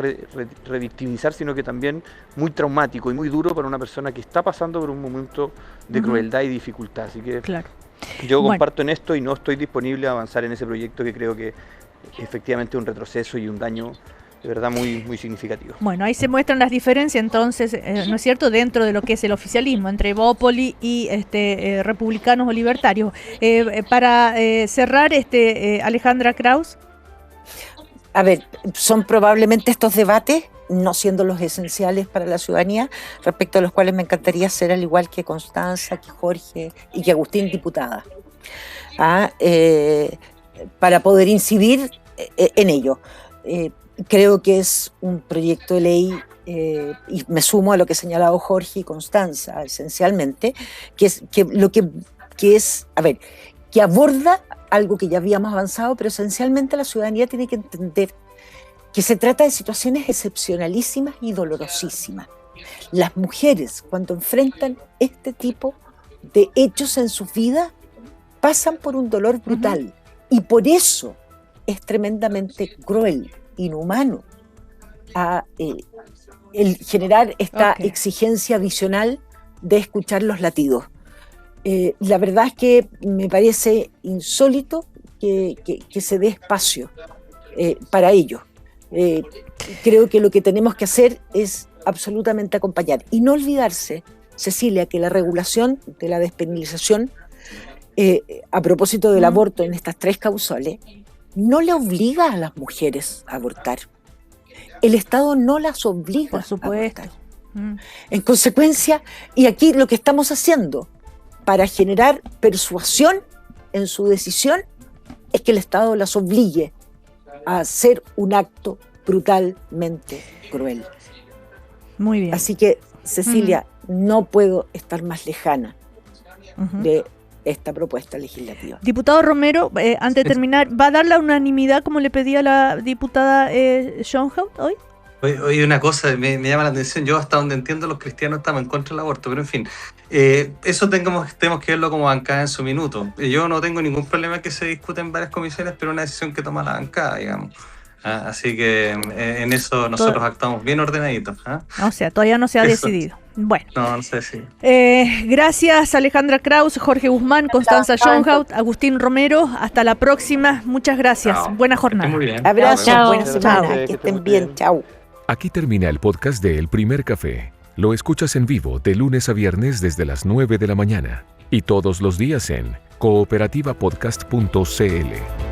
Speaker 6: revictimizar, sino que también muy traumático y muy duro para una persona que está pasando por un momento de crueldad y dificultad. Así que yo comparto en esto y no estoy disponible a avanzar en ese proyecto, que creo que efectivamente es un retroceso y un daño de verdad muy, muy significativo.
Speaker 1: Bueno, ahí se muestran las diferencias entonces, ¿no es cierto?, dentro de lo que es el oficialismo, entre Bópoli y republicanos o libertarios. Para cerrar, Alejandra Krauss.
Speaker 3: A ver, son probablemente estos debates, no siendo los esenciales para la ciudadanía, respecto a los cuales me encantaría ser, al igual que Constanza, que Jorge y que Agustín, diputada, para poder incidir en ello. Creo que es un proyecto de ley, y me sumo a lo que ha señalado Jorge y Constanza, esencialmente, que aborda algo que ya habíamos avanzado, pero esencialmente la ciudadanía tiene que entender que se trata de situaciones excepcionalísimas y dolorosísimas. Las mujeres, cuando enfrentan este tipo de hechos en su vida, pasan por un dolor brutal, y por eso es tremendamente cruel, inhumano, el generar esta exigencia adicional de escuchar los latidos. La verdad es que me parece insólito que se dé espacio para ello. Creo que lo que tenemos que hacer es absolutamente acompañar y no olvidarse, Cecilia, que la regulación de la despenalización, a propósito del aborto en estas 3 causales, no le obliga a las mujeres a abortar. El Estado no las obliga, por supuesto, a abortar. En consecuencia, y aquí lo que estamos haciendo para generar persuasión en su decisión es que el Estado las obligue a hacer un acto brutalmente cruel.
Speaker 1: Muy bien.
Speaker 3: Así que, Cecilia, no puedo estar más lejana de esta propuesta legislativa.
Speaker 1: Diputado Romero, antes de terminar, ¿va a dar la unanimidad como le pedía la diputada Schoenhout hoy?
Speaker 4: Oye, una cosa me llama la atención. Yo, hasta donde entiendo, los cristianos estamos en contra del aborto, pero en fin, eso tenemos que verlo como bancada en su minuto. Yo no tengo ningún problema que se discute en varias comisiones, pero una decisión que toma la bancada, digamos. Así que en eso nosotros actuamos bien ordenaditos.
Speaker 1: O sea, todavía no se ha decidido. Bueno.
Speaker 4: No sé si.
Speaker 1: Gracias, Alejandra Krauss, Jorge Guzmán, Constanza Schoenhout, Agustín Romero. Hasta la próxima. Muchas gracias. Buena jornada.
Speaker 4: Muy bien.
Speaker 3: Abrazo. Buena semana. Que estén bien. Chao.
Speaker 2: Aquí termina el podcast de El Primer Café. Lo escuchas en vivo de lunes a viernes desde las 9 de la mañana y todos los días en cooperativapodcast.cl.